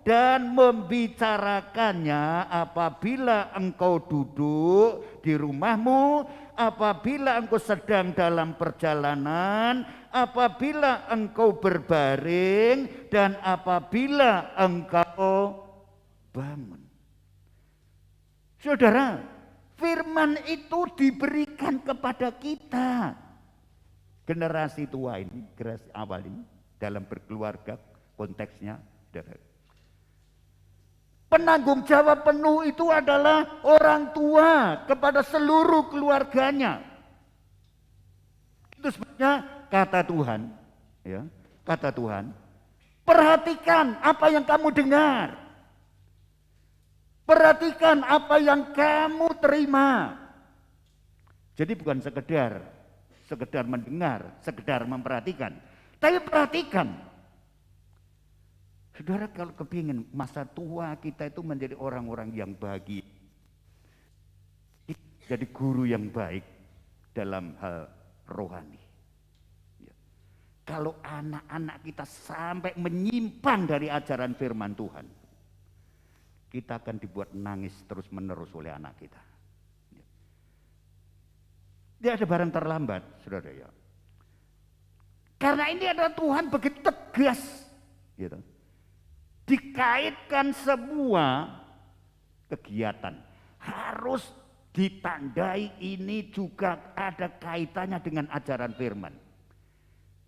dan membicarakannya apabila engkau duduk di rumahmu, apabila engkau sedang dalam perjalanan, apabila engkau berbaring, dan apabila engkau bangun. Saudara, firman itu diberikan kepada kita. Generasi tua ini, generasi awal ini, dalam berkeluarga konteksnya, penanggung jawab penuh itu adalah orang tua kepada seluruh keluarganya. Itu sebabnya kata Tuhan, ya, kata Tuhan, Perhatikan apa yang kamu dengar. Perhatikan apa yang kamu terima. Jadi bukan sekedar mendengar, sekedar memperhatikan. Tapi perhatikan. Saudara, kalau kepingin masa tua kita itu menjadi orang-orang yang bahagia, jadi guru yang baik dalam hal rohani. Kalau anak-anak kita sampai menyimpang dari ajaran firman Tuhan, kita akan dibuat nangis terus-menerus oleh anak kita. Tidak ada barang terlambat, saudara ya. Karena ini adalah Tuhan begitu tegas, gitu. Dikaitkan semua kegiatan harus ditandai, ini juga ada kaitannya dengan ajaran firman.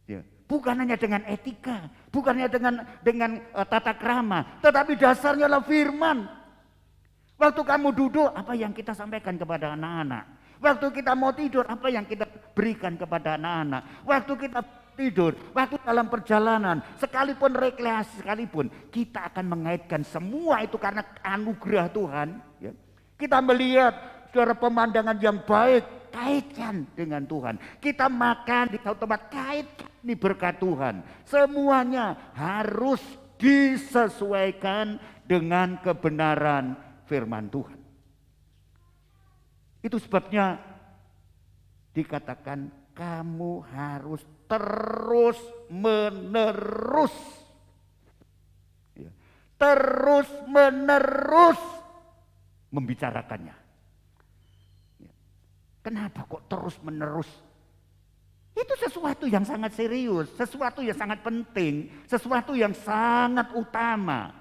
Ya. Bukan hanya dengan etika, bukan hanya dengan tata krama, tetapi dasarnya adalah firman. Waktu kamu duduk, apa yang kita sampaikan kepada anak-anak? Waktu kita mau tidur, apa yang kita berikan kepada anak-anak? Waktu kita tidur, waktu dalam perjalanan, sekalipun rekreasi, sekalipun kita akan mengaitkan semua itu karena anugerah Tuhan. Ya. Kita melihat saudara pemandangan yang baik, kaitkan dengan Tuhan. Kita makan di satu tempat, kaitkan ini berkat Tuhan. Semuanya harus disesuaikan dengan kebenaran firman Tuhan. Itu sebabnya dikatakan kamu harus terus menerus, ya, terus menerus membicarakannya. Ya. Kenapa kok terus menerus? Itu sesuatu yang sangat serius, sesuatu yang sangat penting, sesuatu yang sangat utama.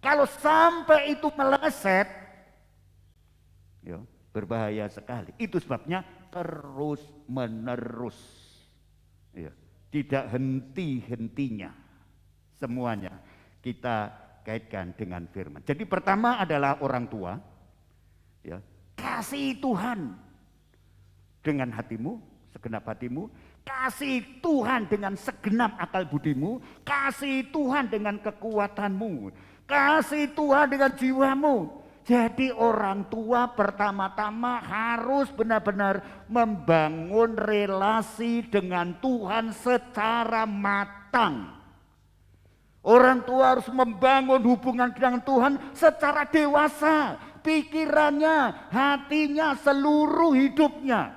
Kalau sampai itu meleset, ya, berbahaya sekali. Itu sebabnya terus menerus, ya, tidak henti-hentinya. Semuanya kita kaitkan dengan firman. Jadi pertama adalah orang tua, ya, kasih Tuhan dengan hatimu, segenap hatimu, kasih Tuhan dengan segenap akal budimu, kasih Tuhan dengan kekuatanmu, kasih Tuhan dengan jiwamu. Jadi orang tua pertama-tama harus benar-benar membangun relasi dengan Tuhan secara matang. Orang tua harus membangun hubungan dengan Tuhan secara dewasa, pikirannya, hatinya, seluruh hidupnya.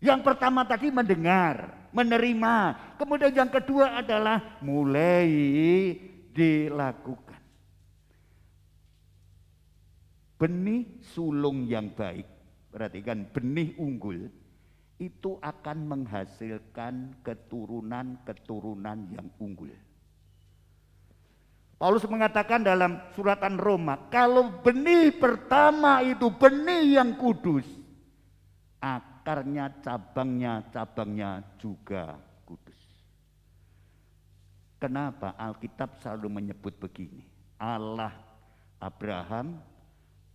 Yang pertama tadi mendengar, menerima. Kemudian yang kedua adalah mulai dilakukan. Benih sulung yang baik, perhatikan, benih unggul itu akan menghasilkan keturunan-keturunan yang unggul. Paulus mengatakan dalam suratan Roma, kalau benih pertama itu benih yang kudus, akarnya, cabangnya juga kudus. Kenapa Alkitab selalu menyebut begini? Allah Abraham,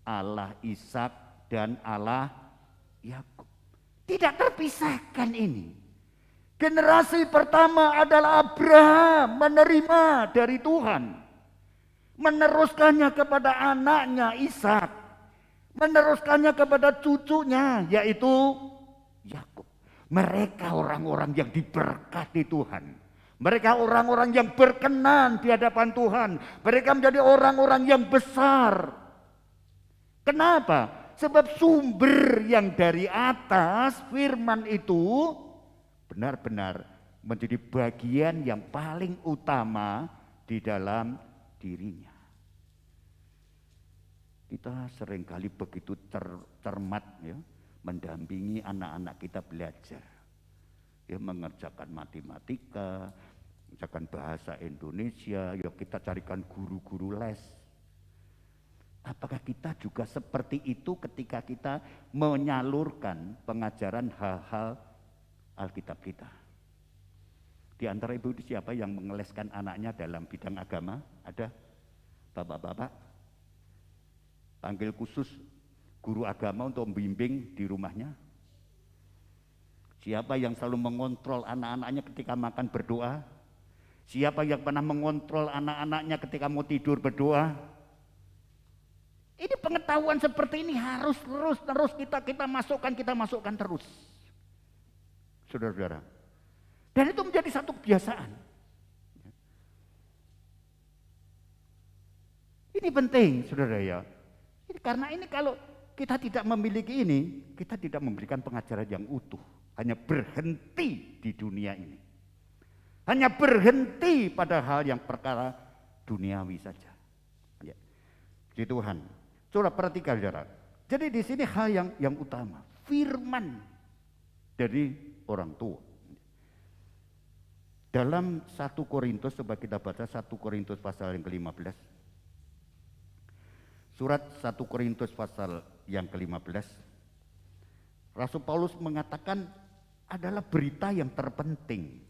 Allah Ishak, dan Allah Yakub. Tidak terpisahkan ini. Generasi pertama adalah Abraham menerima dari Tuhan. Meneruskannya kepada anaknya Ishak. Meneruskannya kepada cucunya yaitu Yakub. Mereka orang-orang yang diberkati Tuhan. Mereka orang-orang yang berkenan di hadapan Tuhan. Mereka menjadi orang-orang yang besar. Kenapa? Sebab sumber yang dari atas, firman itu benar-benar menjadi bagian yang paling utama di dalam dirinya. Kita seringkali begitu cermat, ya, mendampingi anak-anak kita belajar, ya, mengerjakan matematika, mengerjakan bahasa Indonesia, ya kita carikan guru-guru les. Apakah kita juga seperti itu ketika kita menyalurkan pengajaran hal-hal Alkitab kita? Di antara ibu itu siapa yang mengeleskan anaknya dalam bidang agama? Ada? Bapak-bapak? Panggil khusus guru agama untuk membimbing di rumahnya? Siapa yang selalu mengontrol anak-anaknya ketika makan berdoa? Siapa yang pernah mengontrol anak-anaknya ketika mau tidur berdoa? Ini pengetahuan seperti ini harus terus kita masukkan terus. Saudara-saudara. Dan itu menjadi satu kebiasaan. Ini penting, saudara ya. Karena ini kalau kita tidak memiliki ini, kita tidak memberikan pengajaran yang utuh. Hanya berhenti di dunia ini. Hanya berhenti pada hal yang perkara duniawi saja. Ya. Di Tuhan. Coba perhatikan saudara. Jadi di sini hal yang utama. Firman dari orang tua. Dalam 1 Korintus, coba kita baca 1 Korintus pasal yang ke-15. Surat 1 Korintus pasal yang ke-15. Rasul Paulus mengatakan adalah berita yang terpenting.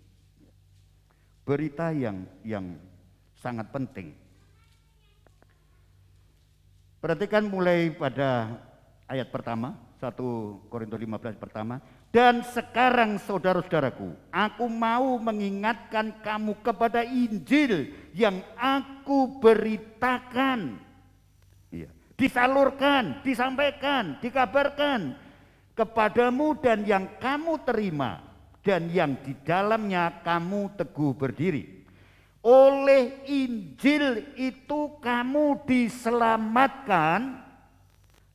Berita yang sangat penting. Perhatikan mulai pada ayat pertama, 1 Korintus 15 pertama. Dan sekarang saudara-saudaraku, aku mau mengingatkan kamu kepada Injil yang aku beritakan. Iya. Disalurkan, disampaikan, dikabarkan kepadamu dan yang kamu terima. Dan yang di dalamnya kamu teguh berdiri. Oleh Injil itu kamu diselamatkan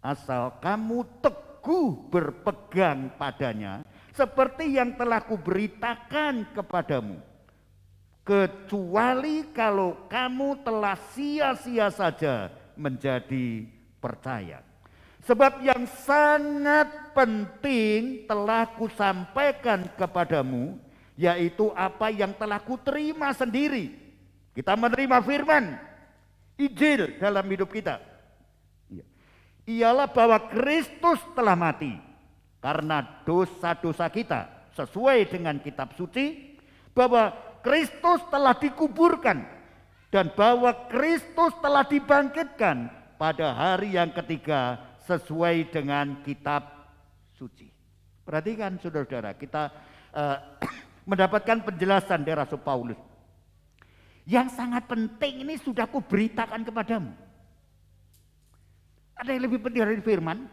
asal kamu teguh berpegang padanya seperti yang telah kuberitakan kepadamu. Kecuali kalau kamu telah sia-sia saja menjadi percaya. Sebab yang sangat penting telah kusampaikan kepadamu, yaitu apa yang telah kuterima sendiri. Kita menerima firman, Injil dalam hidup kita. Ialah bahwa Kristus telah mati karena dosa-dosa kita sesuai dengan kitab suci, bahwa Kristus telah dikuburkan dan bahwa Kristus telah dibangkitkan pada hari yang ketiga sesuai dengan kitab suci. Perhatikan saudara-saudara, kita mendapatkan penjelasan dari Rasul Paulus. Yang sangat penting ini sudah kuberitakan kepadamu. Ada yang lebih penting dari firman?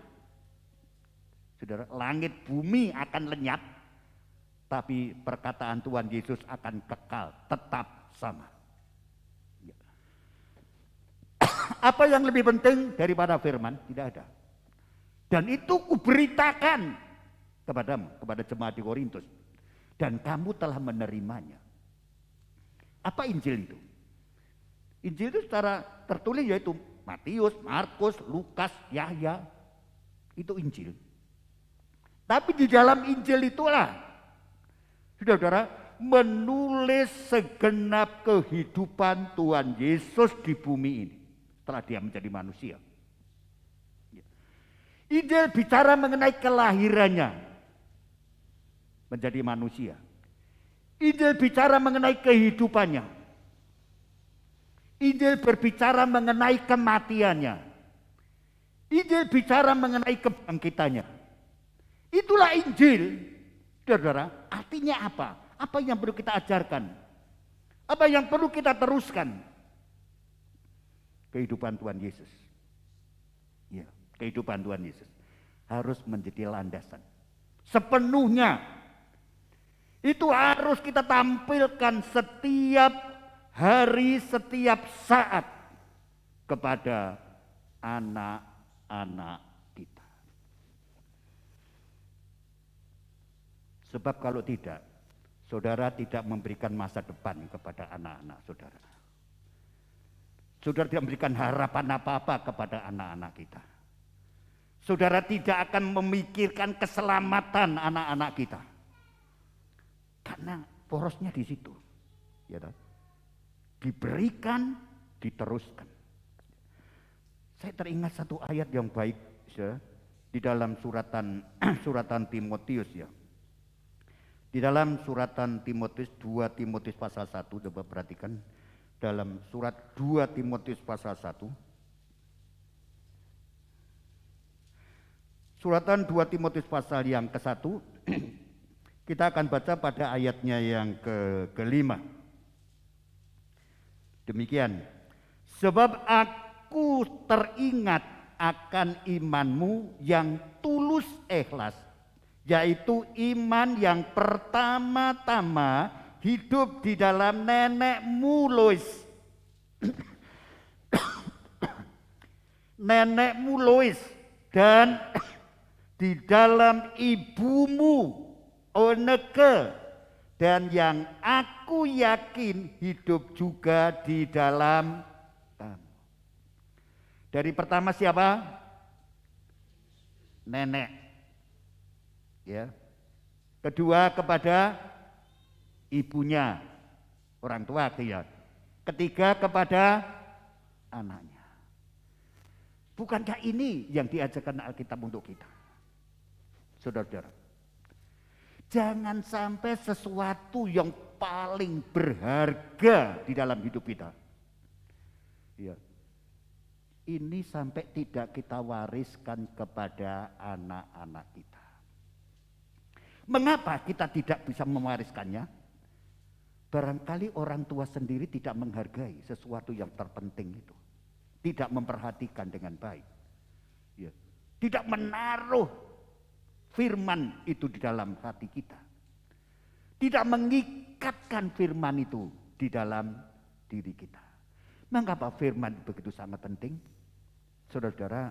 Saudara, langit bumi akan lenyap, tapi perkataan Tuhan Yesus akan kekal, tetap sama. Apa yang lebih penting daripada firman? Tidak ada. Dan itu kuberitakan kepadamu, kepada jemaat di Korintus. Dan kamu telah menerimanya. Apa Injil itu? Injil itu secara tertulis yaitu Matius, Markus, Lukas, Yahya. Itu Injil. Tapi di dalam Injil itulah, saudara-saudara, menulis segenap kehidupan Tuhan Yesus di bumi ini. Setelah dia menjadi manusia. Injil bicara mengenai kelahirannya menjadi manusia. Injil bicara mengenai kehidupannya. Injil berbicara mengenai kematiannya. Injil bicara mengenai kebangkitannya. Itulah Injil, saudara. Artinya apa? Apa yang perlu kita ajarkan? Apa yang perlu kita teruskan? Kehidupan Tuhan Yesus. Ya, kehidupan Tuhan Yesus harus menjadi landasan. Sepenuhnya itu harus kita tampilkan setiap hari, setiap saat kepada anak-anak kita. Sebab kalau tidak, saudara tidak memberikan masa depan kepada anak-anak saudara. Saudara tidak memberikan harapan apa-apa kepada anak-anak kita. Saudara tidak akan memikirkan keselamatan anak-anak kita. Karena porosnya di situ. Ya, diberikan, diteruskan. Saya teringat satu ayat yang baik ya, di dalam suratan Timotius ya. Di dalam suratan Timotius 2 Timotius pasal 1, coba perhatikan. Dalam surat 2 Timotius pasal 1. Suratan 2 Timotius pasal yang ke-1. Kita akan baca pada ayatnya yang ke-5. Demikian. Sebab aku teringat akan imanmu yang tulus ikhlas, yaitu iman yang pertama-tama hidup di dalam nenekmu Lois. Nenekmu Lois dan di dalam ibumu Oneke, dan yang aku yakin hidup juga di dalam kamu. Dari pertama siapa? Nenek. Ya. Kedua kepada ibunya, orang tua dia. Ketiga kepada anaknya. Bukankah ini yang diajarkan Alkitab untuk kita? Saudara-saudara, jangan sampai sesuatu yang paling berharga di dalam hidup kita, ya, ini sampai tidak kita wariskan kepada anak-anak kita. Mengapa kita tidak bisa mewariskannya? Barangkali orang tua sendiri tidak menghargai sesuatu yang terpenting itu, tidak memperhatikan dengan baik, ya, tidak menaruh firman itu di dalam hati kita, tidak mengikatkan firman itu di dalam diri kita. Mengapa firman begitu sangat penting? Saudara-saudara,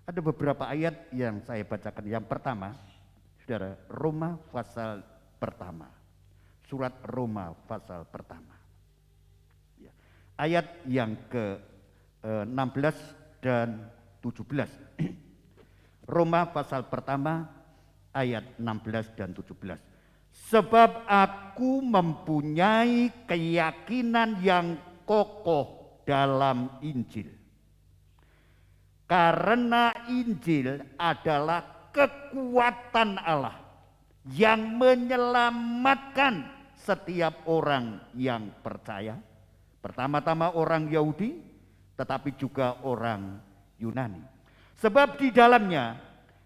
ada beberapa ayat yang saya bacakan. Yang pertama, saudara, Roma pasal pertama. Surat Roma pasal pertama. Ya. Ayat yang ke-16 dan 17. Roma pasal pertama ayat 16 dan 17. Sebab aku mempunyai keyakinan yang kokoh dalam Injil. Karena Injil adalah kekuatan Allah yang menyelamatkan setiap orang yang percaya. Pertama-tama orang Yahudi, tetapi juga orang Yunani. Sebab di dalamnya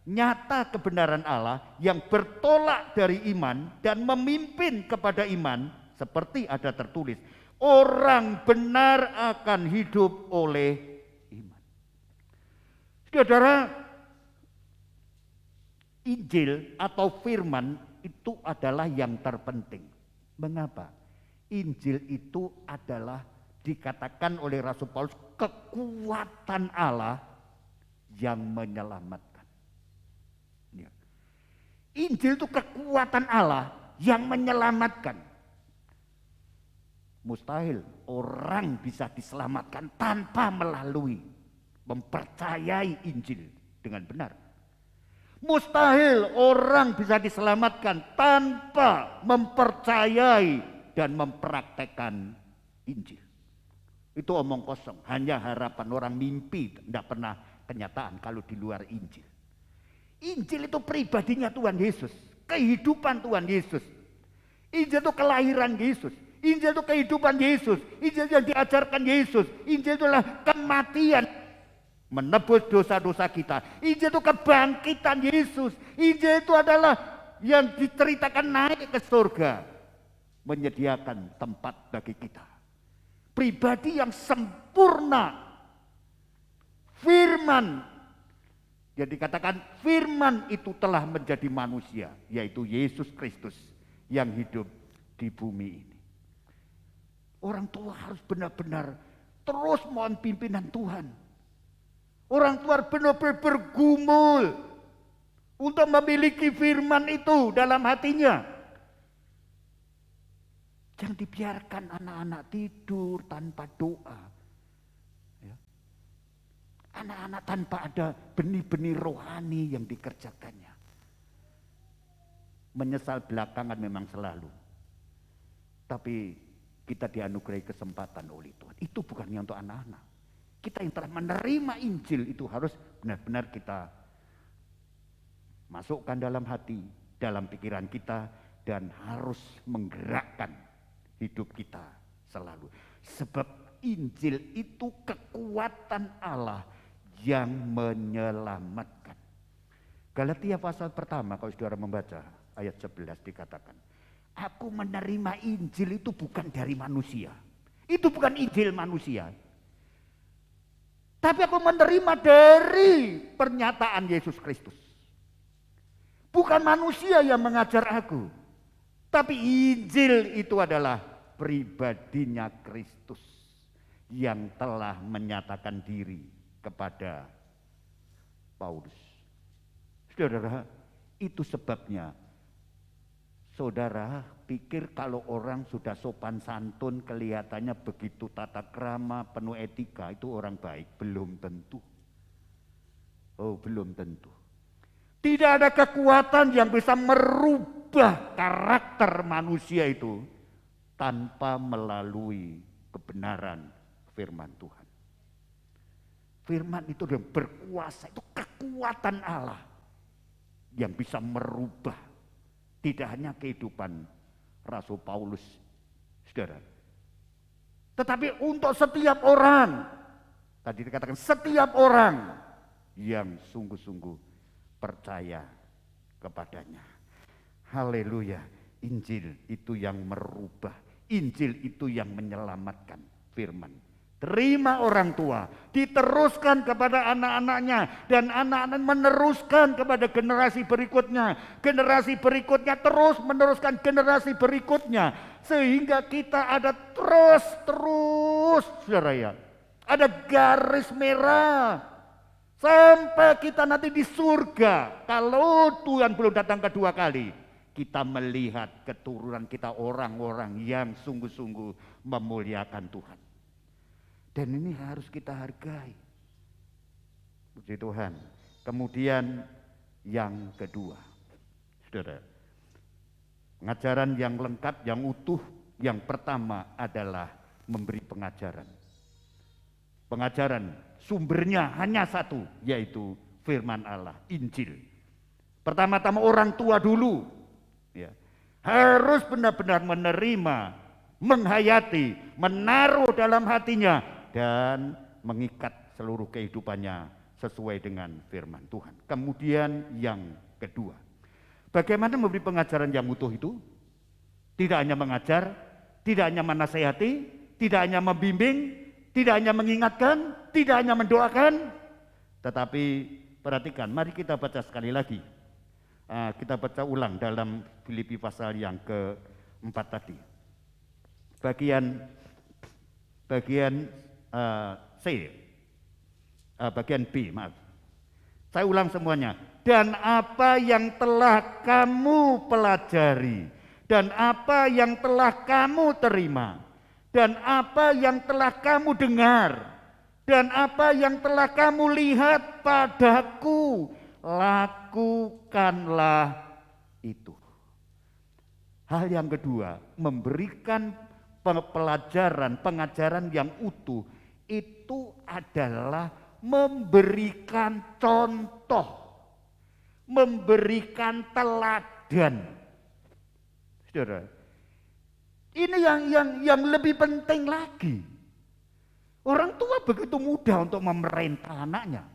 nyata kebenaran Allah yang bertolak dari iman dan memimpin kepada iman, seperti ada tertulis, orang benar akan hidup oleh iman. Saudara, Injil atau firman itu adalah yang terpenting. Mengapa? Injil itu adalah dikatakan oleh Rasul Paulus kekuatan Allah yang menyelamatkan. Injil itu kekuatan Allah yang menyelamatkan. Mustahil orang bisa diselamatkan tanpa melalui mempercayai Injil dengan benar. Mustahil orang bisa diselamatkan tanpa mempercayai dan mempraktekkan Injil. Itu omong kosong, hanya harapan orang mimpi, tidak pernah kenyataan kalau di luar Injil. Injil itu pribadinya Tuhan Yesus, kehidupan Tuhan Yesus. Injil itu kelahiran Yesus, Injil itu kehidupan Yesus, Injil yang diajarkan Yesus, Injil itulah kematian menebus dosa-dosa kita. Injil itu kebangkitan Yesus, Injil itu adalah yang diceritakan naik ke surga, menyediakan tempat bagi kita. Pribadi yang sempurna, firman. Jadi dikatakan firman itu telah menjadi manusia, yaitu Yesus Kristus yang hidup di bumi ini. Orang tua harus benar-benar terus mohon pimpinan Tuhan. Orang tua benar-benar bergumul untuk memiliki firman itu dalam hatinya. Jangan dibiarkan anak-anak tidur tanpa doa. Anak-anak tanpa ada benih-benih rohani yang dikerjakannya. Menyesal belakangan memang selalu. Tapi kita dianugerahi kesempatan oleh Tuhan. Itu bukannya untuk anak-anak. Kita yang telah menerima Injil itu harus benar-benar kita masukkan dalam hati, dalam pikiran kita, dan harus menggerakkan hidup kita selalu. Sebab Injil itu kekuatan Allah yang menyelamatkan. Galatia pasal pertama, kalau saudara membaca ayat 11 dikatakan, aku menerima Injil itu bukan dari manusia. Itu bukan Injil manusia. Tapi aku menerima dari pernyataan Yesus Kristus. Bukan manusia yang mengajar aku. Tapi Injil itu adalah pribadinya Kristus yang telah menyatakan diri kepada Paulus. Saudara, itu sebabnya saudara pikir kalau orang sudah sopan santun, kelihatannya begitu tata krama, penuh etika, itu orang baik. Belum tentu. Oh, belum tentu. Tidak ada kekuatan yang bisa merubah karakter manusia itu tanpa melalui kebenaran firman Tuhan. Firman itu yang berkuasa, itu kekuatan Allah yang bisa merubah tidak hanya kehidupan Rasul Paulus, saudara, tetapi untuk setiap orang. Tadi dikatakan setiap orang yang sungguh-sungguh percaya kepadanya. Haleluya. Injil itu yang merubah, Injil itu yang menyelamatkan. Firman terima orang tua, diteruskan kepada anak-anaknya, dan anak-anak meneruskan kepada generasi berikutnya. Generasi berikutnya terus meneruskan generasi berikutnya, sehingga kita ada terus, saudara ya. Ada garis merah sampai kita nanti di surga. Kalau Tuhan belum datang kedua kali, kita melihat keturunan kita orang-orang yang sungguh-sungguh memuliakan Tuhan. Dan ini harus kita hargai. Puji Tuhan. Kemudian yang kedua, saudara, pengajaran yang lengkap, yang utuh, yang pertama adalah memberi pengajaran. Pengajaran sumbernya hanya satu, yaitu firman Allah, Injil. Pertama-tama orang tua dulu, ya, harus benar-benar menerima, menghayati, menaruh dalam hatinya, dan mengikat seluruh kehidupannya sesuai dengan firman Tuhan. Kemudian yang kedua, bagaimana memberi pengajaran yang utuh itu? Tidak hanya mengajar, tidak hanya menasehati, tidak hanya membimbing, tidak hanya mengingatkan, tidak hanya mendoakan, tetapi perhatikan, mari kita baca sekali lagi. Kita baca ulang dalam Filipi pasal yang ke-4 tadi. Bagian B, maaf. Saya ulang semuanya. Dan apa yang telah kamu pelajari, dan apa yang telah kamu terima, dan apa yang telah kamu dengar, dan apa yang telah kamu lihat padaku, lakukanlah itu. Hal yang kedua, memberikan pelajaran, pengajaran yang utuh, itu adalah memberikan contoh, memberikan teladan. Saudara, ini yang lebih penting lagi. Orang tua begitu mudah untuk memerintah anaknya,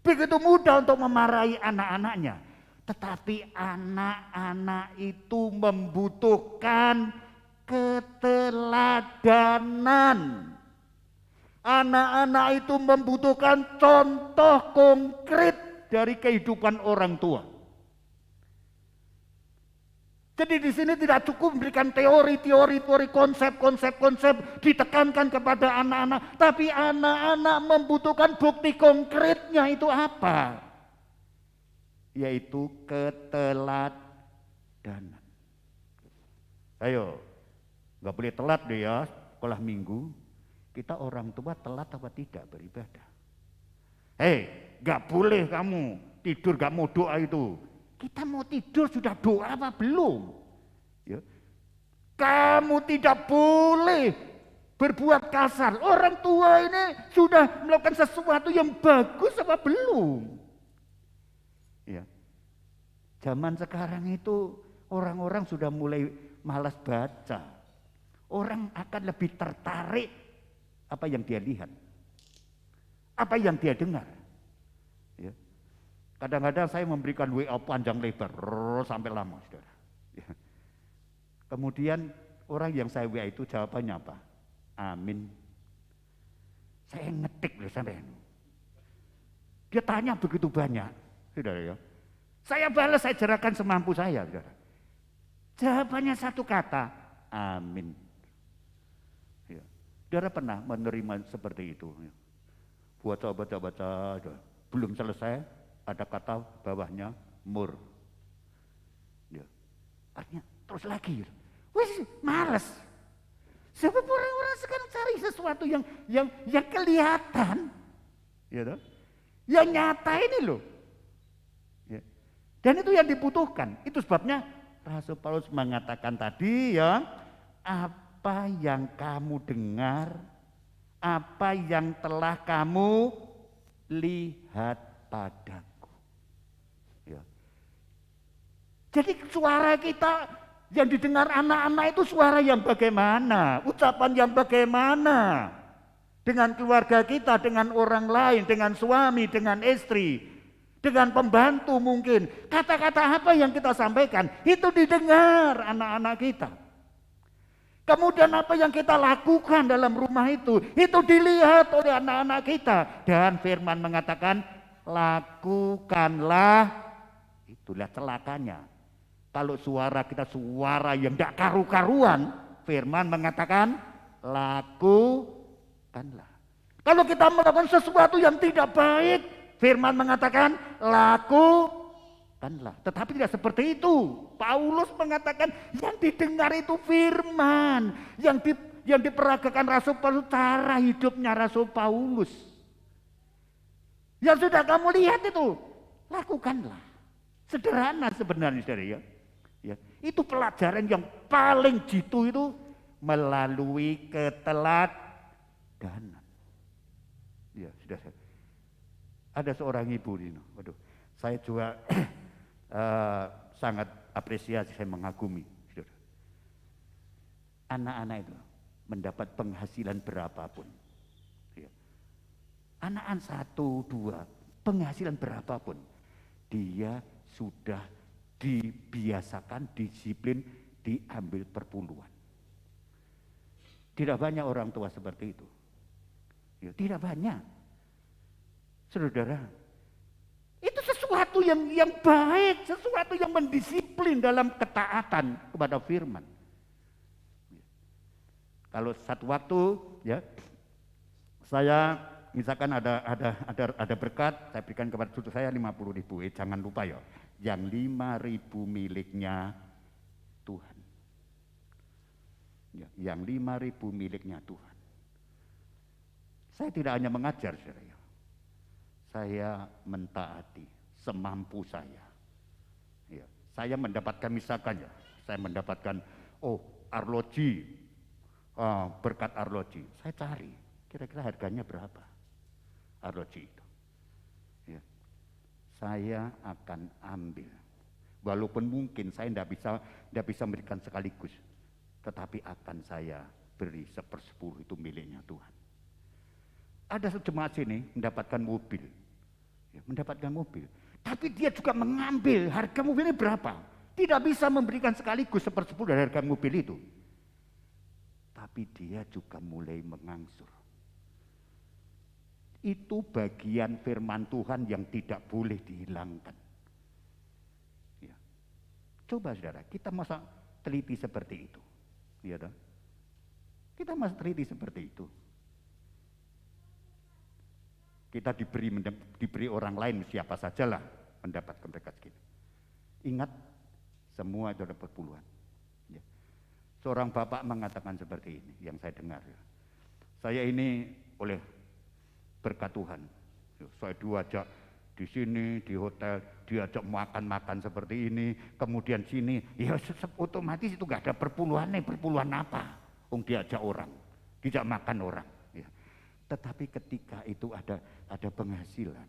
begitu mudah untuk memarahi anak-anaknya, tetapi anak-anak itu membutuhkan keteladanan. Anak-anak itu membutuhkan contoh konkret dari kehidupan orang tua. Jadi di sini tidak cukup memberikan teori, konsep ditekankan kepada anak-anak, tapi anak-anak membutuhkan bukti konkretnya. Itu apa? Yaitu keteladanan. Ayo, nggak boleh telat deh ya sekolah minggu. Kita orang tua telat apa tidak beribadah? Nggak boleh kamu tidur nggak mau doa itu. Kita mau tidur sudah doa apa belum? Ya. Kamu tidak boleh berbuat kasar. Orang tua ini sudah melakukan sesuatu yang bagus apa belum? Ya. Zaman sekarang itu orang-orang sudah mulai malas baca. Orang akan lebih tertarik apa yang dia lihat, apa yang dia dengar. Ya. Kadang-kadang saya memberikan WA panjang lebar sampai lama, saudara. Ya. Kemudian orang yang saya WA itu jawabannya apa? amin. Saya ngetik loh sampai. Dia tanya begitu banyak, saudara ya. Saya balas, saya jerahkan semampu saya, saudara. Jawabannya satu kata, amin. Ya. Saudara pernah menerima seperti itu? Ya. Baca, belum selesai, ada kata bawahnya mur. Ya. Artinya terus lagi, wis males. Sebab orang-orang sekarang cari sesuatu yang kelihatan, ya toh? Yang nyata ini loh. Ya. Dan itu yang dibutuhkan. Itu sebabnya Rasul Paulus mengatakan tadi ya, apa yang kamu dengar, apa yang telah kamu lihat padaku. Ya. Jadi suara kita yang didengar anak-anak itu suara yang bagaimana, ucapan yang bagaimana. Dengan keluarga kita, dengan orang lain, dengan suami, dengan istri, dengan pembantu mungkin. Kata-kata apa yang kita sampaikan, itu didengar anak-anak kita. Kemudian apa yang kita lakukan dalam rumah itu dilihat oleh anak-anak kita. Dan firman mengatakan, lakukanlah, itulah celakanya. Kalau suara kita suara yang tidak karu-karuan, firman mengatakan, lakukanlah. Kalau kita melakukan sesuatu yang tidak baik, firman mengatakan, lakukanlah. Tetapi tidak seperti itu. Paulus mengatakan yang didengar itu firman, yang diperagakan Rasul Paulus, cara hidupnya Rasul Paulus. Yang sudah kamu lihat itu, lakukanlah. Sederhana sebenarnya, saudara ya. Ya, itu pelajaran yang paling jitu itu melalui keteladanan. Ya, sudah. Ada seorang ibu ini, waduh, saya juga sangat apresiasi, saya mengagumi. Saudara. Anak-anak itu mendapat penghasilan berapapun. Ya. Anak-anak 1, 2, penghasilan berapapun, dia sudah dibiasakan, disiplin, diambil perpuluhan. Tidak banyak orang tua seperti itu. Ya, tidak banyak. Saudara, itu sesuatu yang baik, sesuatu yang mendisiplin dalam ketaatan kepada firman. Kalau satu waktu, ya, saya misalkan ada berkat, saya berikan kepada cucu saya 50.000. Jangan lupa ya, yang 5.000 miliknya Tuhan. Ya, yang 5.000 miliknya Tuhan. Saya tidak hanya mengajar, saudara. Saya mentaati semampu saya. Ya, saya mendapatkan misalkan ya, saya mendapatkan arloji, berkat arloji. Saya cari, kira-kira harganya berapa arloji itu. Ya. Saya akan ambil, walaupun mungkin saya tidak bisa memberikan sekaligus, tetapi akan saya beri 1/10 itu miliknya Tuhan. Ada jemaat sini mendapatkan mobil, ya, mendapatkan mobil, tapi dia juga mengambil harga mobilnya berapa. Tidak bisa memberikan sekaligus 1/10 dari harga mobil itu, tapi dia juga mulai mengangsur. Itu bagian firman Tuhan yang tidak boleh dihilangkan. Ya. Coba saudara, kita masa teliti seperti itu, ya toh? Kita masa teliti seperti itu. Kita diberi orang lain, siapa sajalah mendapatkan berkat kita. Ingat, semua itu ada perpuluhan. Ya. Seorang bapak mengatakan seperti ini, yang saya dengar. Ya. Saya ini oleh berkat Tuhan, saya diajak di sini, di hotel, diajak makan-makan seperti ini, kemudian sini, ya otomatis itu gak ada perpuluhannya, perpuluhan apa? Diajak orang, diajak makan orang. Ya. Tetapi ketika itu ada penghasilan,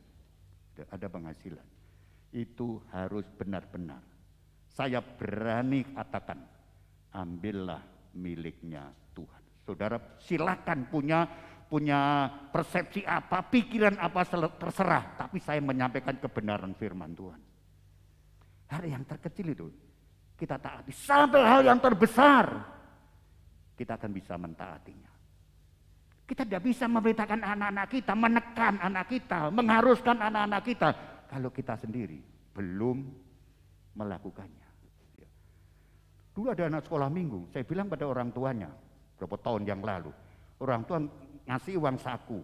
itu harus benar-benar. Saya berani katakan, ambillah miliknya Tuhan. Saudara silakan punya persepsi apa, pikiran apa, terserah. Tapi saya menyampaikan kebenaran firman Tuhan. Hal yang terkecil itu kita taati, sampai hal yang terbesar kita akan bisa mentaatinya. Kita tidak bisa memerintahkan anak-anak kita, menekan anak kita, mengharuskan anak-anak kita kalau kita sendiri belum melakukannya. Dulu ada anak sekolah minggu, saya bilang pada orang tuanya berapa tahun yang lalu, orang tua ngasih uang saku,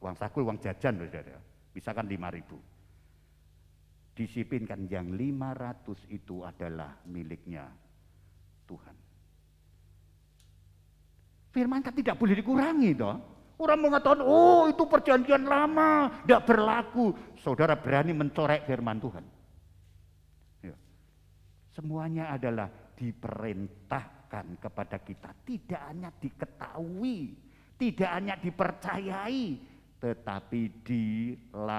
uang jajan, saudara, misalkan 5.000. Disiplinkan yang 500 itu adalah miliknya Tuhan. Firman kan tidak boleh dikurangi toh. Orang mengatakan, oh itu perjanjian lama, tidak berlaku. Saudara berani mencorek firman Tuhan. Ya. Semuanya adalah diperintahkan kepada kita. Tidak hanya diketahui, tidak hanya dipercayai, tetapi dilakukan.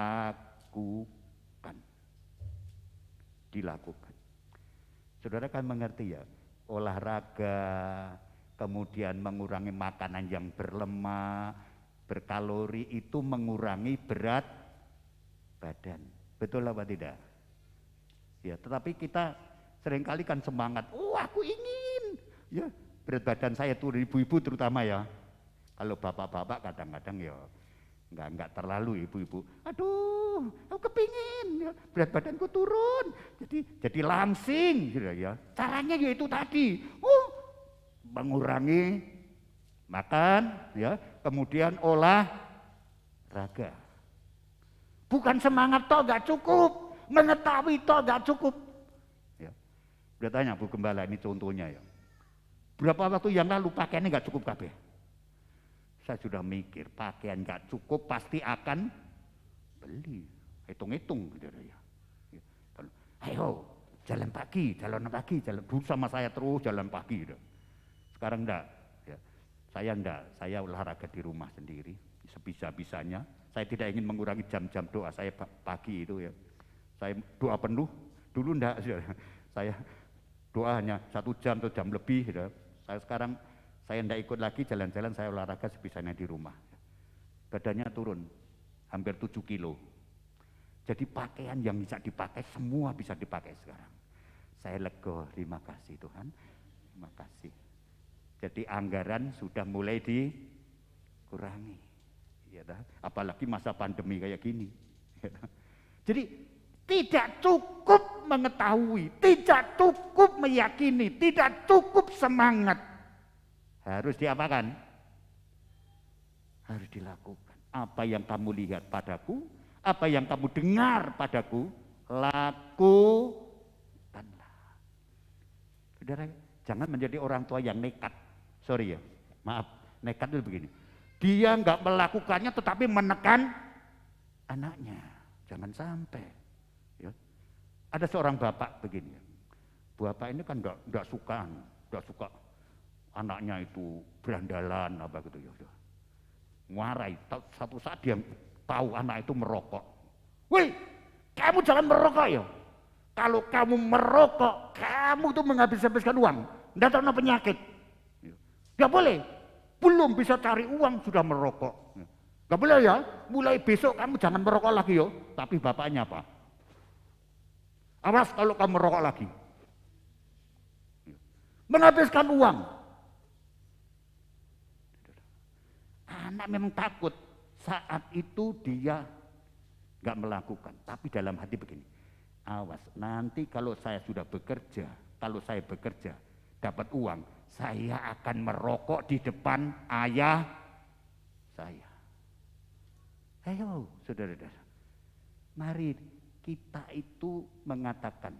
Dilakukan. Saudara kan mengerti ya, olahraga, kemudian mengurangi makanan yang berlemak, berkalori itu mengurangi berat badan. Betul apa tidak? Ya, tetapi kita seringkali kan semangat, oh aku ingin, ya berat badan saya turun, ibu-ibu terutama ya. Kalau bapak-bapak kadang-kadang ya enggak terlalu ibu-ibu. Aduh, aku kepingin ya, berat badanku turun, jadi langsing, gitu ya. Caranya yaitu tadi, mengurangi makan, ya, kemudian olahraga. Bukan semangat toh gak cukup, mengetahui toh gak cukup. Ya. Udah tanya Bu Gembala, ini contohnya ya. Berapa waktu yang lalu pakaiannya gak cukup kabeh? Saya sudah mikir, pakaian gak cukup pasti akan beli. Hitung-hitung gitu ya. Ayo, jalan pagi. Dulu sama saya terus jalan pagi gitu. Sekarang enggak, ya. Saya olahraga di rumah sendiri, sebisa-bisanya. Saya tidak ingin mengurangi jam-jam doa saya pagi itu ya. Saya doa penuh, dulu enggak, saya doa hanya 1 jam atau jam lebih. Ya. Sekarang saya enggak ikut lagi jalan-jalan, saya olahraga sebisanya di rumah. Badannya turun, hampir 7 kilo. Jadi pakaian yang bisa dipakai, semua bisa dipakai sekarang. Saya lega, terima kasih Tuhan, terima kasih. Jadi anggaran sudah mulai dikurangi, ya, apalagi masa pandemi kayak gini. Ya. Jadi tidak cukup mengetahui, tidak cukup meyakini, tidak cukup semangat. Harus diapakan? Harus dilakukan. Apa yang kamu lihat padaku, apa yang kamu dengar padaku, lakukanlah. Saudara, jangan menjadi orang tua yang nekat. Sorry ya, maaf, nekat itu begini. Dia nggak melakukannya tetapi menekan anaknya. Jangan sampai. Ya. Ada seorang bapak begini. Bapak ini kan nggak suka anaknya itu berandalan apa gitu ya. Ngarai. Satu saat dia tahu anak itu merokok. Woi, kamu jangan merokok ya. Kalau kamu merokok, kamu tuh menghabis-habiskan uang. Nggak tahu penyakit. Gak boleh, belum bisa cari uang sudah merokok. Gak boleh ya, mulai besok kamu jangan merokok lagi yo. Tapi bapaknya apa? Awas kalau kamu merokok lagi. Menghabiskan uang. Anak memang takut, saat itu dia gak melakukan. Tapi dalam hati begini, awas nanti kalau saya sudah bekerja, dapat uang, saya akan merokok di depan ayah saya. Ayo saudara-saudara, mari kita itu mengatakan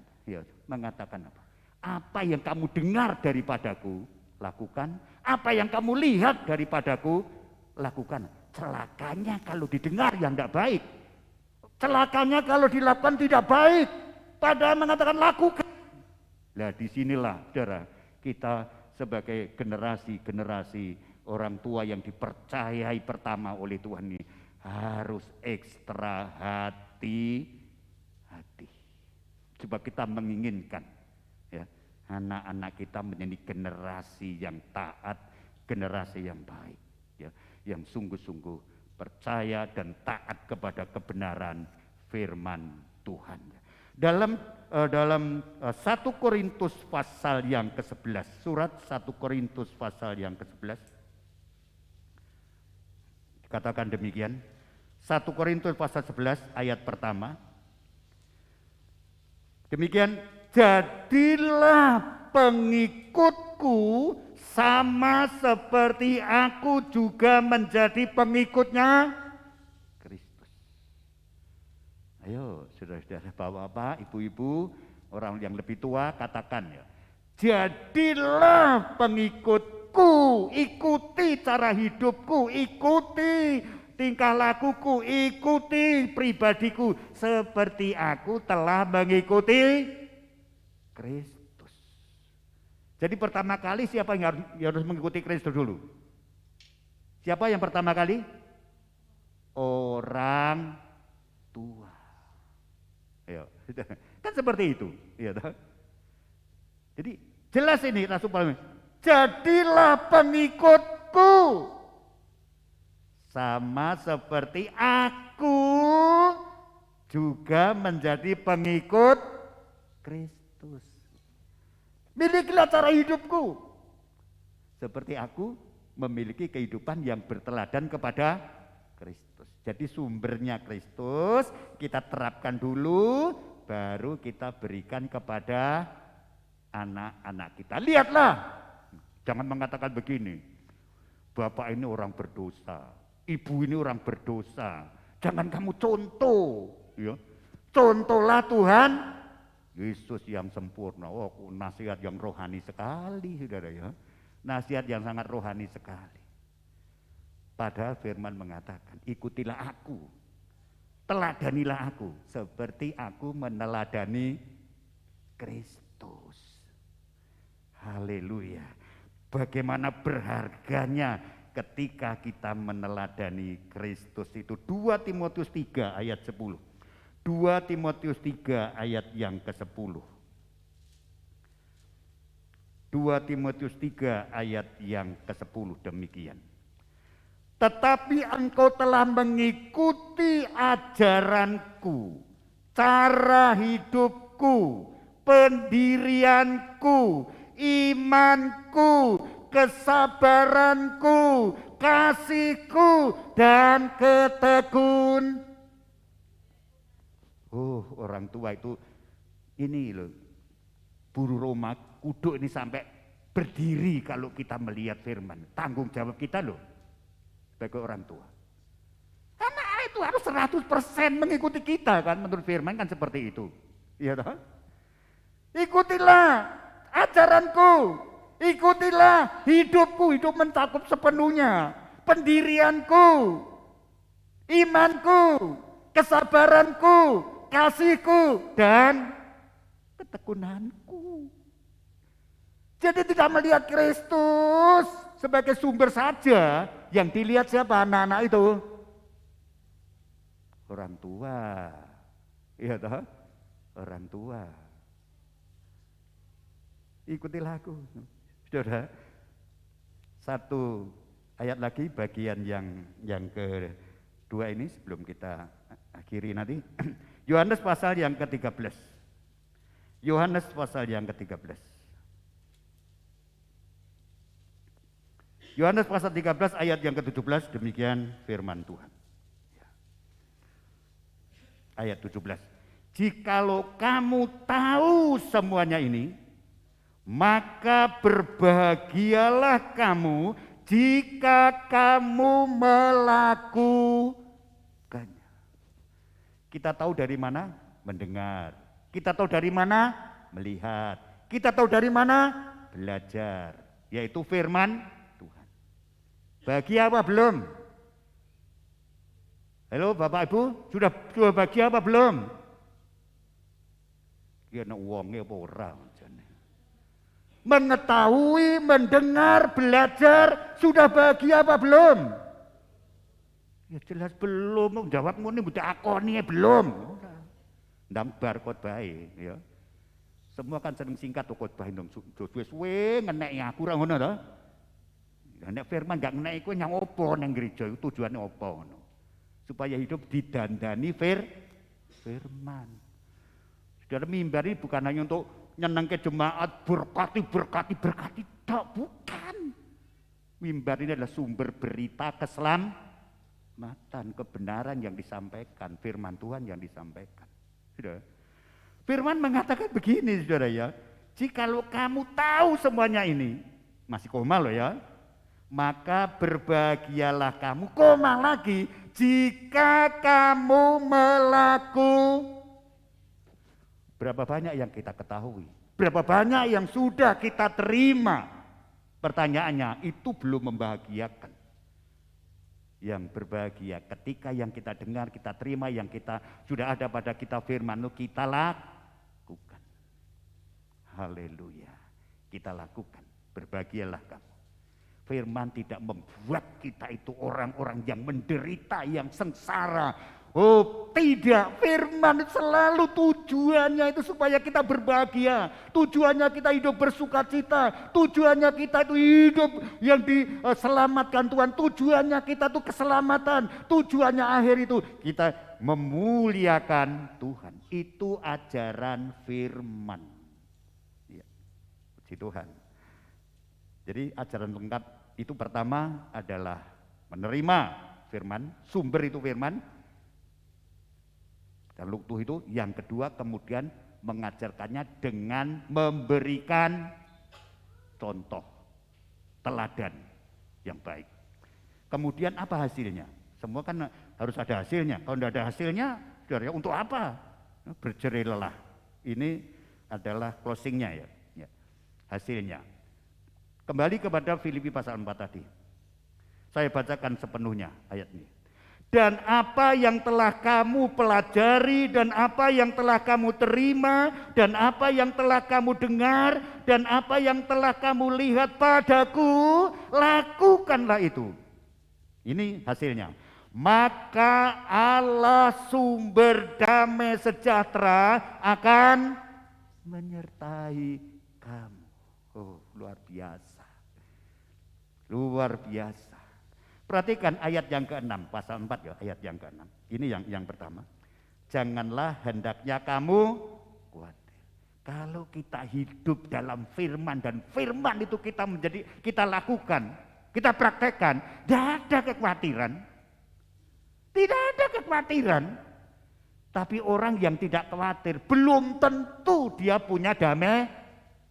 apa? Apa yang kamu dengar daripadaku, lakukan. Apa yang kamu lihat daripadaku, lakukan. Celakanya kalau didengar yang tidak baik. Celakanya kalau dilakukan tidak baik. Padahal mengatakan lakukan. Nah disinilah saudara, kita sebagai generasi orang tua yang dipercayai pertama oleh Tuhan ini harus ekstra hati-hati. Coba kita menginginkan ya, anak-anak kita menjadi generasi yang taat, generasi yang baik, ya, yang sungguh-sungguh percaya dan taat kepada kebenaran firman Tuhan. Dalam 1 Korintus pasal yang ke-11, surat 1 Korintus pasal yang ke-11, katakan demikian. 1 Korintus pasal 11 ayat pertama. Demikian, jadilah pengikutku sama seperti aku juga menjadi pengikutnya Kristus. Ayo saudara-saudara, bapak-bapak, ibu-ibu, orang yang lebih tua, katakan ya. Jadilah pengikutku, ikuti cara hidupku, ikuti tingkah lakuku, ikuti pribadiku seperti aku telah mengikuti Kristus. Jadi pertama kali siapa yang harus mengikuti Kristus dulu? Siapa yang pertama kali? Orang tua. Ayo, kan seperti itu. Ya, jadi jelas ini Rasul Paulus. Jadilah pengikutku sama seperti aku juga menjadi pengikut Kristus. Milikilah cara hidupku seperti aku memiliki kehidupan yang berteladan kepada Kristus. Jadi sumbernya Kristus kita terapkan dulu, baru kita berikan kepada anak-anak kita. Lihatlah, jangan mengatakan begini, bapak ini orang berdosa, ibu ini orang berdosa. Jangan kamu contoh, ya. Contohlah Tuhan Yesus yang sempurna. Oh, nasihat yang rohani sekali, saudara ya. Nasihat yang sangat rohani sekali. Padahal firman mengatakan, ikutilah aku, teladanilah aku, seperti aku meneladani Kristus. Haleluya. Bagaimana berharganya ketika kita meneladani Kristus itu. 2 Timotius 3 ayat 10. 2 Timotius 3 ayat yang ke-10. 2 Timotius 3 ayat yang ke-10 demikian. Tetapi engkau telah mengikuti ajaranku, cara hidupku, pendirianku, imanku, kesabaranku, kasihku, dan ketekun. Oh, orang tua itu ini loh, buru Roma kuduk ini sampai berdiri kalau kita melihat firman. Tanggung jawab kita loh sebagai orang tua. Karena itu harus 100% mengikuti kita kan, menurut firman kan seperti itu. Iya toh? Ikutilah ajaranku, ikutilah hidupku, hidup mencakup sepenuhnya, pendirianku, imanku, kesabaranku, kasihku, dan ketekunanku. Jadi tidak melihat Kristus sebagai sumber saja, yang dilihat siapa? Anak-anak itu. Orang tua. Iya toh? Orang tua. Ikutilah aku. Saudara, satu ayat lagi bagian yang kedua ini sebelum kita akhiri nanti. Yohanes pasal yang ke-13. Yohanes pasal yang ke-13. Yohanes pasal 13 ayat yang ke-17 demikian firman Tuhan. Ayat 17. Jikalau kamu tahu semuanya ini, maka berbahagialah kamu jika kamu melakukannya. Kita tahu dari mana? Mendengar. Kita tahu dari mana? Melihat. Kita tahu dari mana? Belajar. Yaitu firman Tuhan. Bahagia apa belum? Halo Bapak Ibu, sudah bahagia apa belum? Ya nek wonge apa ora? Mengetahui, mendengar, belajar, sudah bahagia apa belum? Ya jelas belum, jawab ngene mbok akoni belum. Ndambar khotbah ya. Semua kan sering singkat khotbah ndang suwe-suwe ngeneki aku ora ngono to. Nek firman gak ngeneki kowe nyang opo nang gereja itu tujuane opo ngono. Supaya hidup didandani firman. Saudara, mimbar ini bukan hanya untuk nyenengke jemaat, berkati, tak, bukan. Mimbar ini adalah sumber berita keselamatan. keselamatan, kebenaran yang disampaikan, firman Tuhan yang disampaikan. Sudah. Firman mengatakan begini, saudara ya, jikalau kamu tahu semuanya ini, masih koma loh ya, maka berbahagialah kamu, koma lagi, jika kamu berapa banyak yang kita ketahui, berapa banyak yang sudah kita terima. Pertanyaannya, itu belum membahagiakan. Yang berbahagia ketika yang kita dengar, kita terima, yang kita sudah ada pada kita firman itu kita lakukan. Haleluya. Kita lakukan. Berbahagialah kamu. Firman tidak membuat kita itu orang-orang yang menderita, yang sengsara. Oh tidak, firman selalu tujuannya itu supaya kita berbahagia. Tujuannya kita hidup bersuka cita. Tujuannya kita itu hidup yang diselamatkan Tuhan. Tujuannya kita itu keselamatan. Tujuannya akhir itu kita memuliakan Tuhan. Itu ajaran firman. Ya, puji Tuhan. Jadi ajaran lengkap itu pertama adalah menerima firman, sumber itu firman. Dan luktuh itu yang kedua kemudian mengajarkannya dengan memberikan contoh, teladan yang baik. Kemudian apa hasilnya? Semua kan harus ada hasilnya. Kalau tidak ada hasilnya, saudara, untuk apa? Berjerai lelah. Ini adalah closingnya ya. Hasilnya. Kembali kepada Filipi pasal 4 tadi. Saya bacakan sepenuhnya ayat ini. Dan apa yang telah kamu pelajari, dan apa yang telah kamu terima, dan apa yang telah kamu dengar, dan apa yang telah kamu lihat padaku, lakukanlah itu. Ini hasilnya. Maka Allah sumber damai sejahtera akan menyertai kamu. Oh, luar biasa. Luar biasa. Perhatikan ayat yang ke-6, pasal 4 ya, ayat yang ke-6. Ini yang pertama. Janganlah hendaknya kamu khawatir. Kalau kita hidup dalam firman dan firman itu kita lakukan, kita praktekkan, tidak ada kekhawatiran. Tidak ada kekhawatiran. Tapi orang yang tidak khawatir belum tentu dia punya damai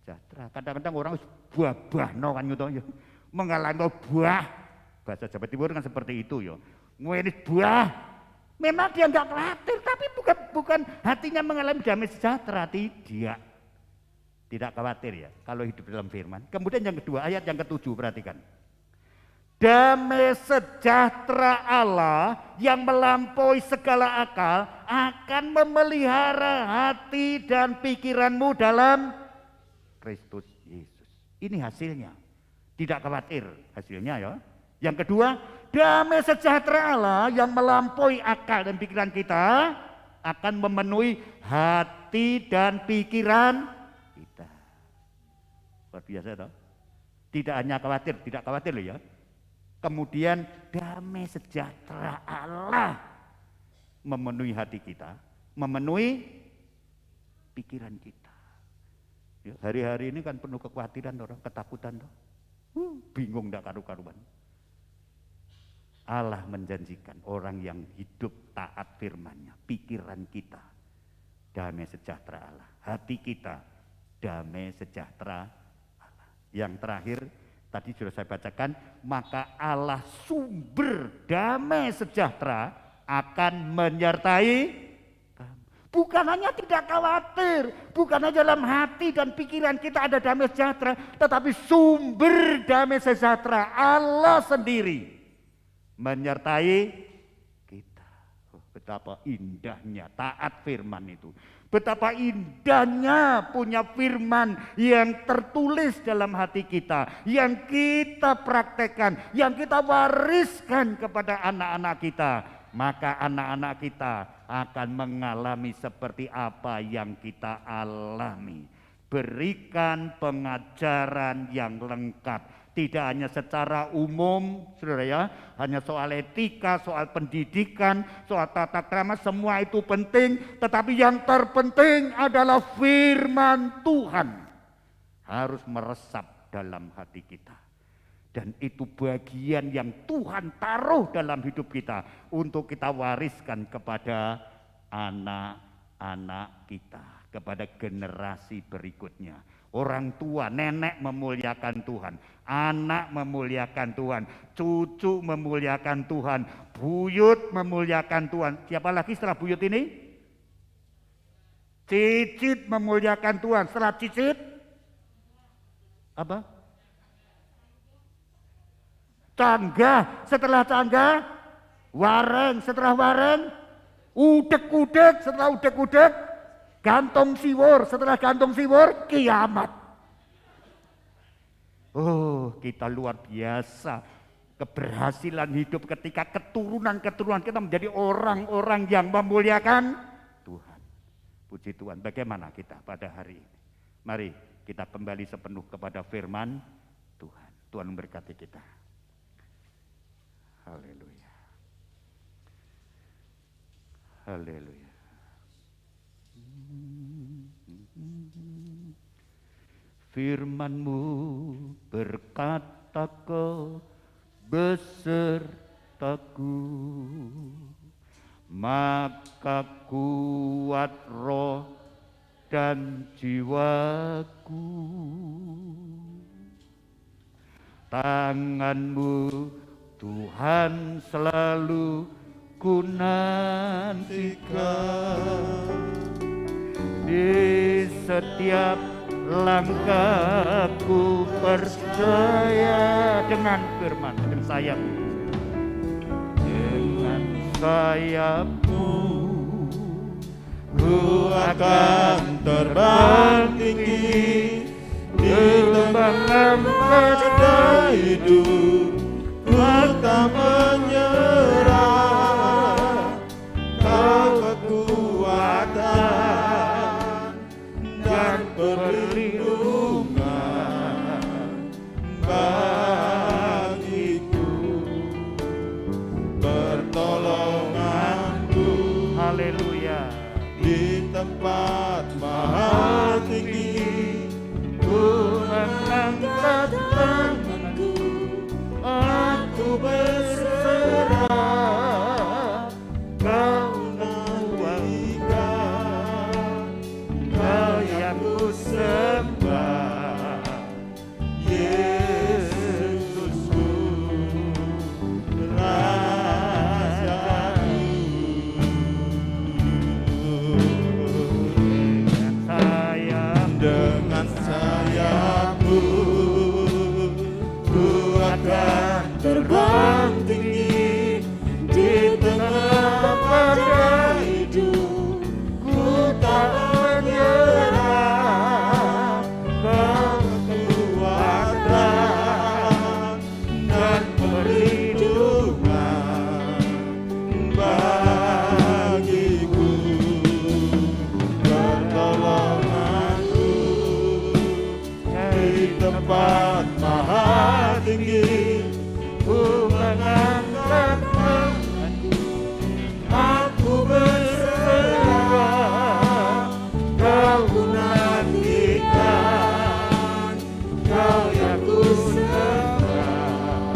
sejahtera. Kadang-kadang orang buah no kan gitu, mengalami buah. Bahasa Jawa Timur kan seperti itu ya. Ngewenis buah. Memang dia enggak khawatir, tapi bukan hatinya mengalami damai sejahtera, tidak. Tidak khawatir ya kalau hidup dalam firman. Kemudian yang kedua, ayat yang ke-7 perhatikan. Damai sejahtera Allah yang melampaui segala akal akan memelihara hati dan pikiranmu dalam Kristus Yesus. Ini hasilnya. Tidak khawatir hasilnya ya. Yang kedua, damai sejahtera Allah yang melampaui akal dan pikiran kita akan memenuhi hati dan pikiran kita. Luar biasa toh? Tidak hanya khawatir, tidak khawatir loh ya. Kemudian damai sejahtera Allah memenuhi hati kita, memenuhi pikiran kita. Ya, hari-hari ini kan penuh kekhawatiran orang, ketakutan toh. Bingung enggak karu-karuan. Allah menjanjikan orang yang hidup taat firman-Nya, pikiran kita damai sejahtera Allah, hati kita damai sejahtera Allah. Yang terakhir tadi sudah saya bacakan, maka Allah sumber damai sejahtera akan menyertai kamu. Bukan hanya tidak khawatir, bukan hanya dalam hati dan pikiran kita ada damai sejahtera, tetapi sumber damai sejahtera Allah sendiri menyertai kita. Oh, betapa indahnya taat firman itu. Betapa indahnya punya firman yang tertulis dalam hati kita, yang kita praktekkan, yang kita wariskan kepada anak-anak kita. Maka anak-anak kita akan mengalami seperti apa yang kita alami. Berikan pengajaran yang lengkap. Tidak hanya secara umum, saudara ya, hanya soal etika, soal pendidikan, soal tata krama, semua itu penting. Tetapi yang terpenting adalah firman Tuhan harus meresap dalam hati kita. Dan itu bagian yang Tuhan taruh dalam hidup kita untuk kita wariskan kepada anak-anak kita, kepada generasi berikutnya. Orang tua, nenek memuliakan Tuhan, anak memuliakan Tuhan, cucu memuliakan Tuhan, buyut memuliakan Tuhan. Siapa lagi setelah buyut ini? Cicit memuliakan Tuhan. Setelah cicit, apa? Cangga, setelah cangga, wareng, setelah wareng, udek-udek, setelah udek-udek, gantong siwur, setelah gantong siwur, kiamat. Oh, kita luar biasa. Keberhasilan hidup ketika keturunan-keturunan kita menjadi orang-orang yang memuliakan Tuhan. Puji Tuhan, bagaimana kita pada hari ini? Mari kita kembali sepenuh kepada firman Tuhan. Tuhan memberkati kita. Haleluya. Haleluya. Firman-Mu berkata kau besertaku, maka kuat roh dan jiwaku. Tangan-Mu Tuhan selalu ku nantikan, di setiap langkahku percaya dengan firman, dengan sayap, dengan sayapmu ku akan terbang tinggi di lembah hidup. Ku tak menyerah, Kau kekuatan dan perlindungan bagiku, pertolonganku. Haleluya. Di tempat maha tinggi ku mengangkat tanganku, aku berserah, Kau nantikan, Kau yang ku sembah, Yesusku, Rajaku. Dengan sayap-Mu ku akan terbang tinggi di tengah badai hidup. Ku tak menyerah, Kau kekuatan dan perlindungan bagiku, pertolonganku di tempat maha tinggi. Ku mengangkat tanganku, aku berserah, Kau ku nantikan, Kau yang ku sembah,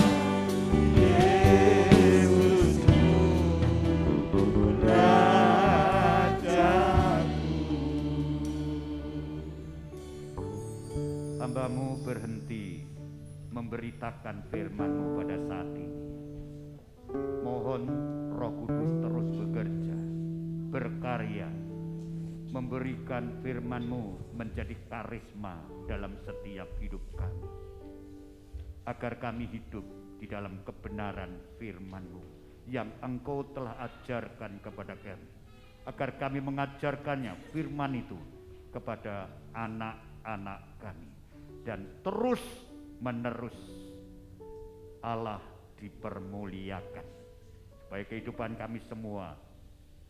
Yesusku, Rajaku. Hamba-Mu berhenti memberitakan firman-Mu pada saat ini. Mohon Roh Kudus terus bekerja, berkarya, memberikan firman-Mu menjadi karisma dalam setiap hidup kami, agar kami hidup di dalam kebenaran firman-Mu yang Engkau telah ajarkan kepada kami, agar kami mengajarkannya firman itu kepada anak-anak kami, dan terus menerus Allah dipermuliakan, supaya kehidupan kami semua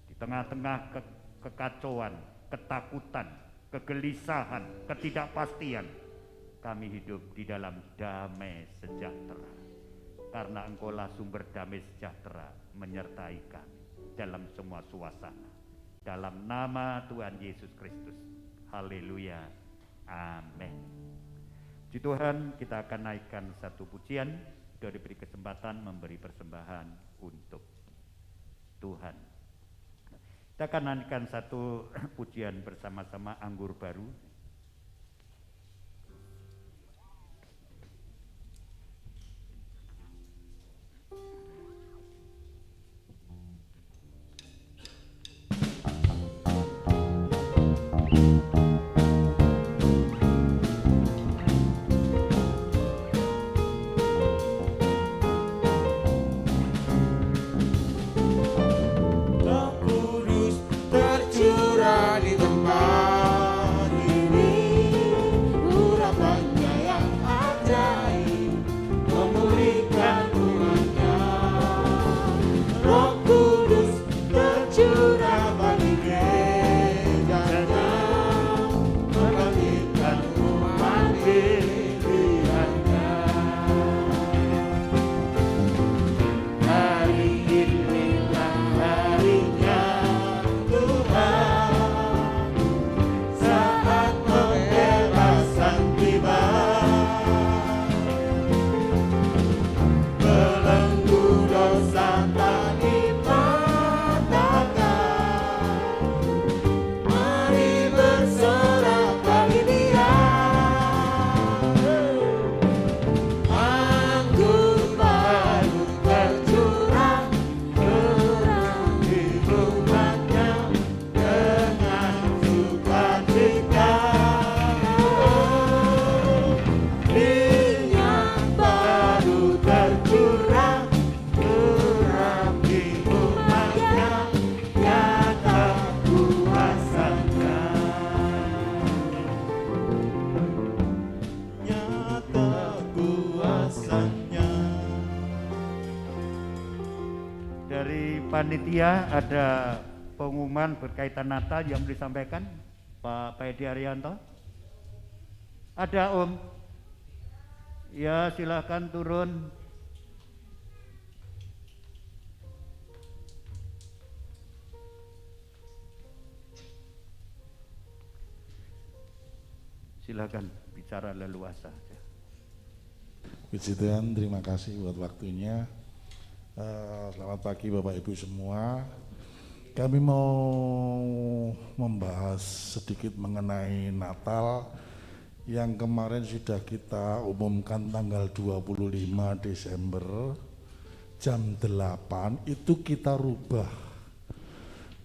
di tengah-tengah kekacauan, ketakutan, kegelisahan, ketidakpastian, kami hidup di dalam damai sejahtera, karena Engkaulah sumber damai sejahtera menyertai kami dalam semua suasana. Dalam nama Tuhan Yesus Kristus, haleluya, amin. Puji Tuhan, kita akan naikkan satu pujian, sudah diberi kesempatan memberi persembahan untuk Tuhan. Kita akan naikkan satu pujian bersama-sama, Anggur Baru. Tercurah di tempat ini, urapannya yang ajaib memulihkan umatnya. Roh Kudus tercurah bagi gerejanya, membangkitkan umat pilihannya. Hari inilah harinya saat pembebasan tiba, belenggu dosa tak dipatahkan. Mari bersorak bagi Dia. Anggur baru tercurah di umatnya dengan sukacita. Minyak baru tercurah di umatnya, nyata kuasanya. Nyata kuasanya. Dari panitia ada pengumuman berkaitan Natal yang disampaikan Pak Edi Arianto. Ada Om? Ya, silakan turun. Silakan bicara leluasa. Puji Tuhan, terima kasih buat waktunya. Selamat pagi Bapak Ibu semua. Kami mau membahas sedikit mengenai Natal yang kemarin sudah kita umumkan tanggal 25 Desember jam 8 itu kita rubah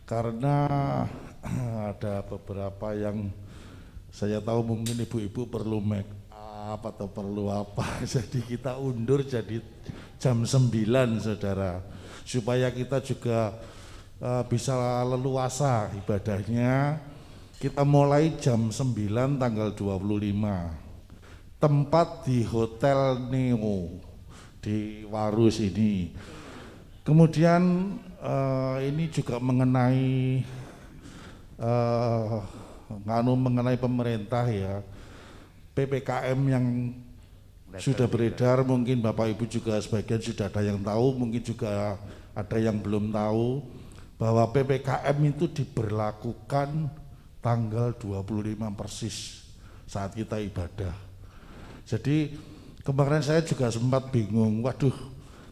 karena ada beberapa yang saya tahu mungkin ibu-ibu perlu make up atau perlu apa, jadi kita undur jadi jam 9 saudara, supaya kita juga bisa leluasa ibadahnya. Kita mulai jam 9 tanggal 25, tempat di Hotel Neo di Warus ini. Kemudian ini juga mengenai mengenai pemerintah ya, PPKM yang sudah beredar, mungkin Bapak Ibu juga sebagian sudah ada yang tahu, mungkin juga ada yang belum tahu bahwa PPKM itu diberlakukan tanggal 25 persis saat kita ibadah. Jadi kemarin saya juga sempat bingung, waduh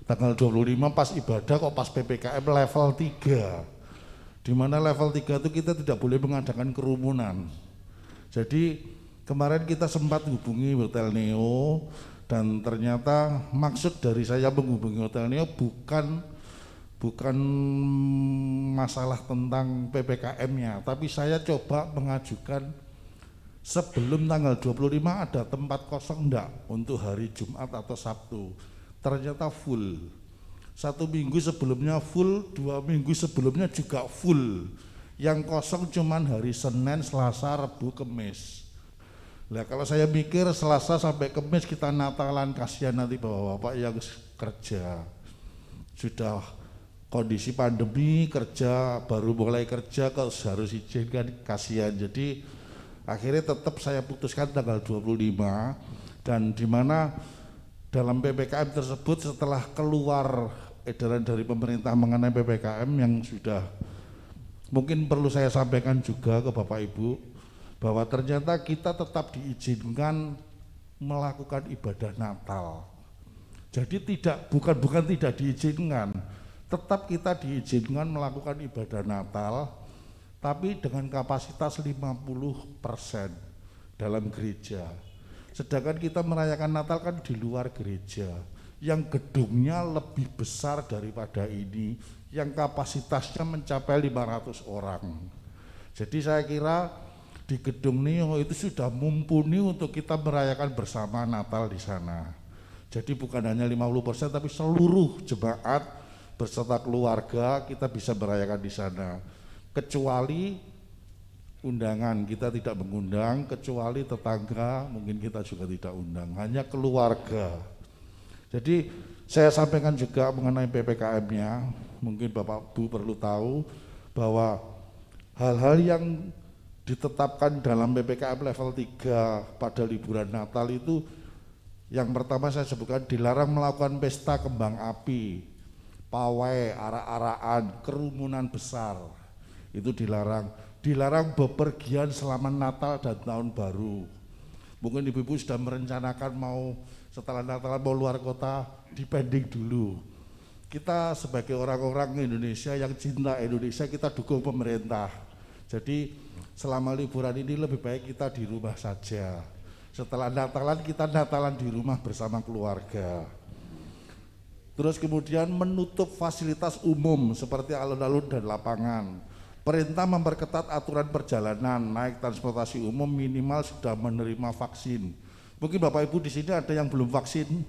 tanggal 25 pas ibadah kok pas PPKM level 3, di mana level 3 itu kita tidak boleh mengadakan kerumunan. Jadi kemarin kita sempat hubungi Hotel Neo, dan ternyata maksud dari saya menghubungi Hotel Neo bukan masalah tentang PPKM-nya, tapi saya coba mengajukan sebelum tanggal 25 ada tempat kosong enggak untuk hari Jumat atau Sabtu. Ternyata full. 1 minggu sebelumnya full, 2 minggu sebelumnya juga full. Yang kosong cuman hari Senin, Selasa, Rabu, Kamis. Nah kalau saya mikir Selasa sampai Kamis kita Natalan, kasihan nanti bapak-bapak yang kerja. Sudah kondisi pandemi, kerja baru mulai kerja kok harus izin kan, kasihan. Jadi akhirnya tetap saya putuskan tanggal 25, dan di mana dalam PPKM tersebut setelah keluar edaran dari pemerintah mengenai PPKM yang sudah mungkin perlu saya sampaikan juga ke Bapak Ibu bahwa ternyata kita tetap diizinkan melakukan ibadah Natal. Jadi bukan tidak diizinkan, tetap kita diizinkan melakukan ibadah Natal, tapi dengan kapasitas 50% dalam gereja. Sedangkan kita merayakan Natal kan di luar gereja, yang gedungnya lebih besar daripada ini, yang kapasitasnya mencapai 500 orang. Jadi saya kira di gedung Neo itu sudah mumpuni untuk kita merayakan bersama Natal di sana. Jadi bukan hanya 50%, tapi seluruh jemaat beserta keluarga kita bisa merayakan di sana. Kecuali undangan, kita tidak mengundang, kecuali tetangga mungkin kita juga tidak undang, hanya keluarga. Jadi saya sampaikan juga mengenai PPKM-nya, mungkin Bapak Ibu perlu tahu bahwa hal-hal yang ditetapkan dalam PPKM level 3 pada liburan Natal itu, yang pertama saya sebutkan dilarang melakukan pesta kembang api, pawai, arak-arakan, kerumunan besar, itu dilarang. Dilarang bepergian selama Natal dan Tahun Baru. Mungkin ibu-ibu sudah merencanakan mau setelah Natal mau luar kota, dipending dulu. Kita sebagai orang-orang Indonesia yang cinta Indonesia, kita dukung pemerintah. Jadi selama liburan ini lebih baik kita di rumah saja. Setelah Natalan kita Natalan di rumah bersama keluarga. Terus kemudian menutup fasilitas umum seperti alun-alun dan lapangan. Perintah memperketat aturan perjalanan, naik transportasi umum minimal sudah menerima vaksin. Mungkin Bapak Ibu di sini ada yang belum vaksin.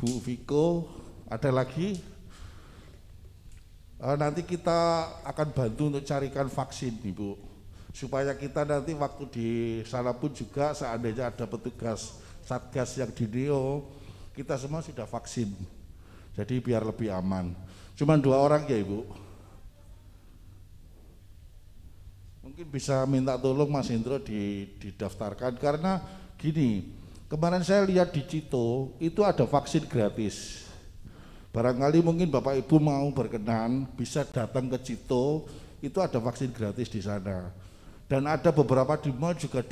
Bu Viko, ada lagi? Nanti kita akan bantu untuk carikan vaksin, Ibu. Supaya kita nanti waktu di sana pun juga seandainya ada petugas Satgas yang di Neo, kita semua sudah vaksin. Jadi biar lebih aman. Cuman 2 orang ya Ibu. Mungkin bisa minta tolong Mas Indro didaftarkan, karena gini, kemarin saya lihat di Cito itu ada vaksin gratis. Barangkali mungkin Bapak Ibu mau berkenan bisa datang ke Cito, itu ada vaksin gratis di sana. Dan ada beberapa di mall juga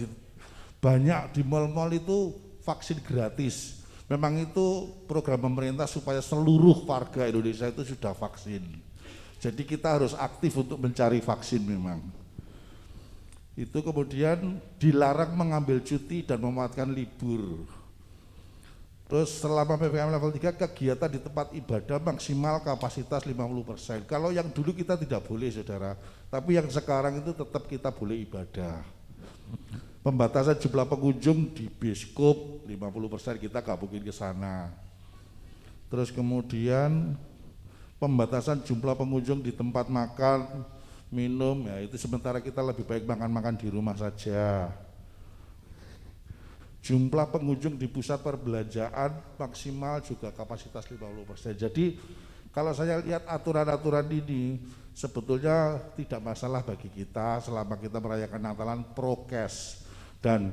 banyak di mall-mall itu vaksin gratis. Memang itu program pemerintah supaya seluruh warga Indonesia itu sudah vaksin. Jadi kita harus aktif untuk mencari vaksin memang. Itu kemudian dilarang mengambil cuti dan memanfaatkan libur. Terus selama PPKM level 3 kegiatan di tempat ibadah maksimal kapasitas 50%. Kalau yang dulu kita tidak boleh saudara, tapi yang sekarang itu tetap kita boleh ibadah. Pembatasan jumlah pengunjung di bioskop 50% kita gak mungkin ke sana. Terus kemudian pembatasan jumlah pengunjung di tempat makan, minum, ya itu sementara kita lebih baik makan-makan di rumah saja. Jumlah pengunjung di pusat perbelanjaan maksimal juga kapasitas 50%. Jadi kalau saya lihat aturan-aturan ini sebetulnya tidak masalah bagi kita selama kita merayakan Natalan prokes, dan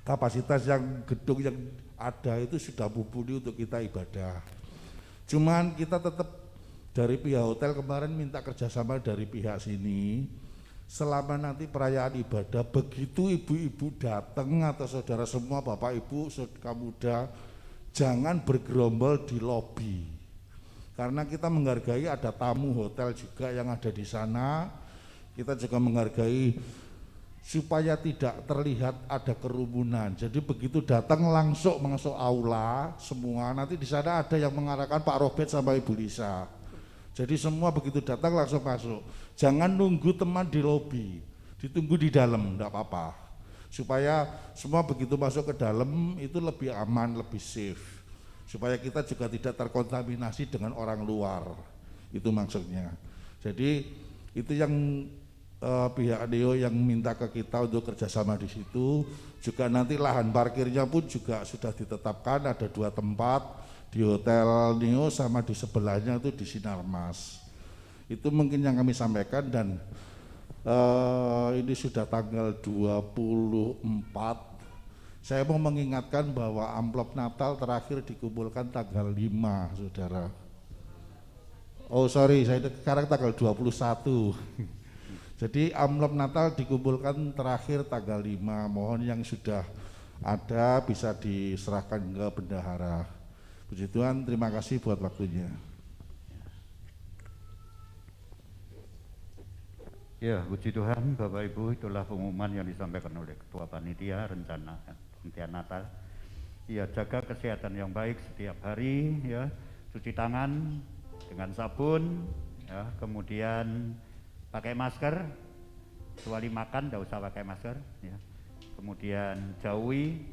kapasitas yang gedung yang ada itu sudah mumpuni untuk kita ibadah. Cuman kita tetap dari pihak hotel kemarin minta kerjasama dari pihak sini. Selama nanti perayaan ibadah, begitu ibu-ibu datang atau saudara semua, bapak ibu, saudara muda, jangan bergerombol di lobi. Karena kita menghargai ada tamu hotel juga yang ada di sana. Kita juga menghargai supaya tidak terlihat ada kerumunan. Jadi begitu datang langsung masuk aula semua, nanti di sana ada yang mengarahkan Pak Robert sama Ibu Lisa. Jadi semua begitu datang langsung masuk. Jangan nunggu teman di lobi, ditunggu di dalam, enggak apa-apa. Supaya semua begitu masuk ke dalam itu lebih aman, lebih safe. Supaya kita juga tidak terkontaminasi dengan orang luar. Itu maksudnya. Jadi itu yang pihak Neo yang minta ke kita untuk kerjasama di situ. Juga nanti lahan parkirnya pun juga sudah ditetapkan, ada 2 tempat. Di Hotel Neo sama di sebelahnya itu di Sinarmas. Itu mungkin yang kami sampaikan, dan ini sudah tanggal 24. Saya mau mengingatkan bahwa amplop Natal terakhir dikumpulkan tanggal 5, saudara. Oh sorry, saya sekarang tanggal 21. Jadi amplop Natal dikumpulkan terakhir tanggal 5. Mohon yang sudah ada bisa diserahkan ke bendahara. Puji Tuhan, terima kasih buat waktunya. Ya, puji Tuhan, Bapak Ibu, itulah pengumuman yang disampaikan oleh Ketua Panitia Rencana Penggantian Natal. Ya, jaga kesehatan yang baik setiap hari, ya, cuci tangan dengan sabun, ya, kemudian pakai masker, kecuali makan tidak usah pakai masker, ya. Kemudian jauhi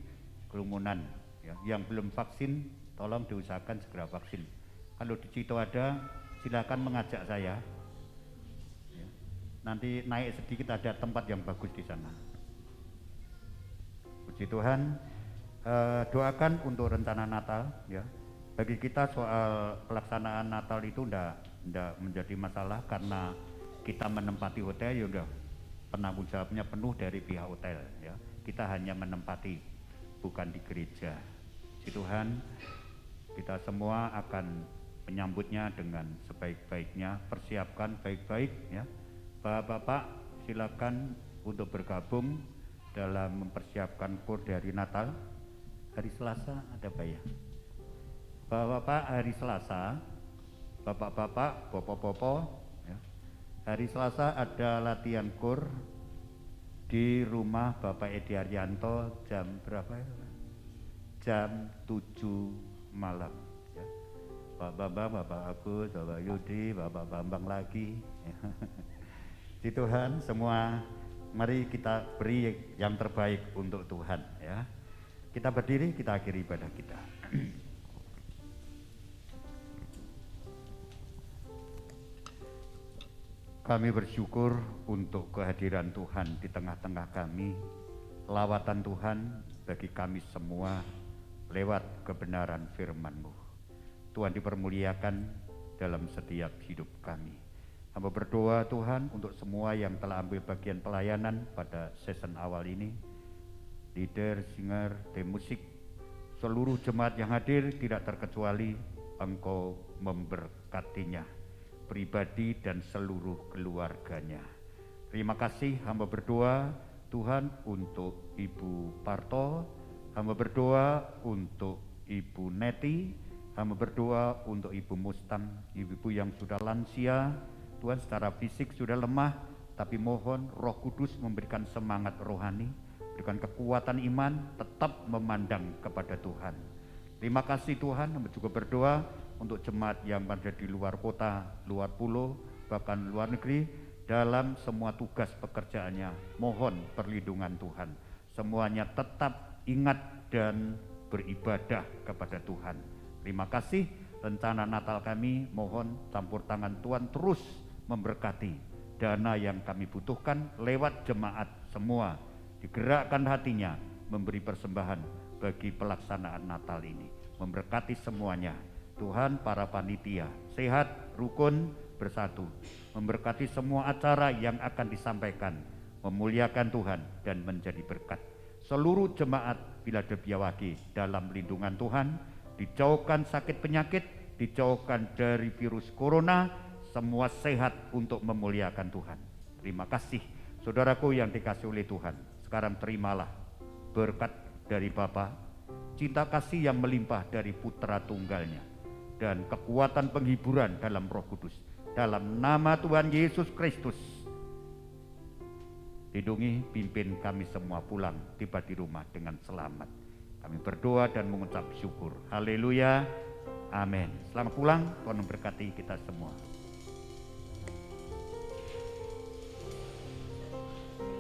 kerumunan, ya. Yang belum vaksin, tolong diusahakan segera vaksin. Kalau di situ ada, silakan mengajak saya. Nanti naik sedikit ada tempat yang bagus di sana. Puji Tuhan, doakan untuk rencana Natal, ya. Bagi kita soal pelaksanaan Natal itu ndak menjadi masalah karena kita menempati hotel, ya udah penanggung jawabnya penuh dari pihak hotel, ya. Kita hanya menempati, bukan di gereja. Puji Tuhan, kita semua akan menyambutnya dengan sebaik-baiknya, persiapkan baik-baik, ya. Bapak-bapak silakan untuk bergabung dalam mempersiapkan kur dari Natal. Hari Selasa ada Pak ya? Bapak-bapak hari Selasa, bapak-bapak, popo-popo, ya. Hari Selasa ada latihan kur di rumah Bapak Edi Arianto jam berapa ya? Jam 7 malam, ya. Pak Bambang, Bapak Agus, Bapak Yudi, Bapak Bambang lagi, ya. Di Tuhan semua, mari kita beri yang terbaik untuk Tuhan, ya. Kita berdiri, kita akhiri ibadah kita. Kami bersyukur untuk kehadiran Tuhan di tengah-tengah kami, lawatan Tuhan bagi kami semua lewat kebenaran firman-Mu. Tuhan dipermuliakan dalam setiap hidup kami. Hamba berdoa Tuhan untuk semua yang telah ambil bagian pelayanan pada season awal ini, leader, singer, tim musik, seluruh jemaat yang hadir tidak terkecuali, Engkau memberkatinya, pribadi dan seluruh keluarganya. Terima kasih, hamba berdoa Tuhan untuk Ibu Parto, hamba berdoa untuk Ibu Neti, hamba berdoa untuk Ibu Mustang, ibu-ibu yang sudah lansia, Tuhan secara fisik sudah lemah, tapi mohon Roh Kudus memberikan semangat rohani, berikan kekuatan iman, tetap memandang kepada Tuhan. Terima kasih Tuhan, kami juga berdoa untuk jemaat yang berada di luar kota, luar pulau, bahkan luar negeri, dalam semua tugas pekerjaannya, mohon perlindungan Tuhan. Semuanya tetap ingat dan beribadah kepada Tuhan. Terima kasih, rencana Natal kami, mohon campur tangan Tuhan terus memberkati dana yang kami butuhkan lewat jemaat semua, digerakkan hatinya memberi persembahan bagi pelaksanaan Natal ini, memberkati semuanya. Tuhan, para panitia sehat, rukun, bersatu, memberkati semua acara yang akan disampaikan, memuliakan Tuhan dan menjadi berkat. Seluruh jemaat Philadelphia dalam lindungan Tuhan, dijauhkan sakit penyakit, dijauhkan dari virus corona, semua sehat untuk memuliakan Tuhan. Terima kasih saudaraku yang dikasih oleh Tuhan. Sekarang terimalah berkat dari Bapa, cinta kasih yang melimpah dari Putra Tunggalnya, dan kekuatan penghiburan dalam Roh Kudus. Dalam nama Tuhan Yesus Kristus, lindungi, pimpin kami semua pulang, tiba di rumah dengan selamat. Kami berdoa dan mengucap syukur. Haleluya. Amin. Selamat pulang, Tuhan memberkati kita semua.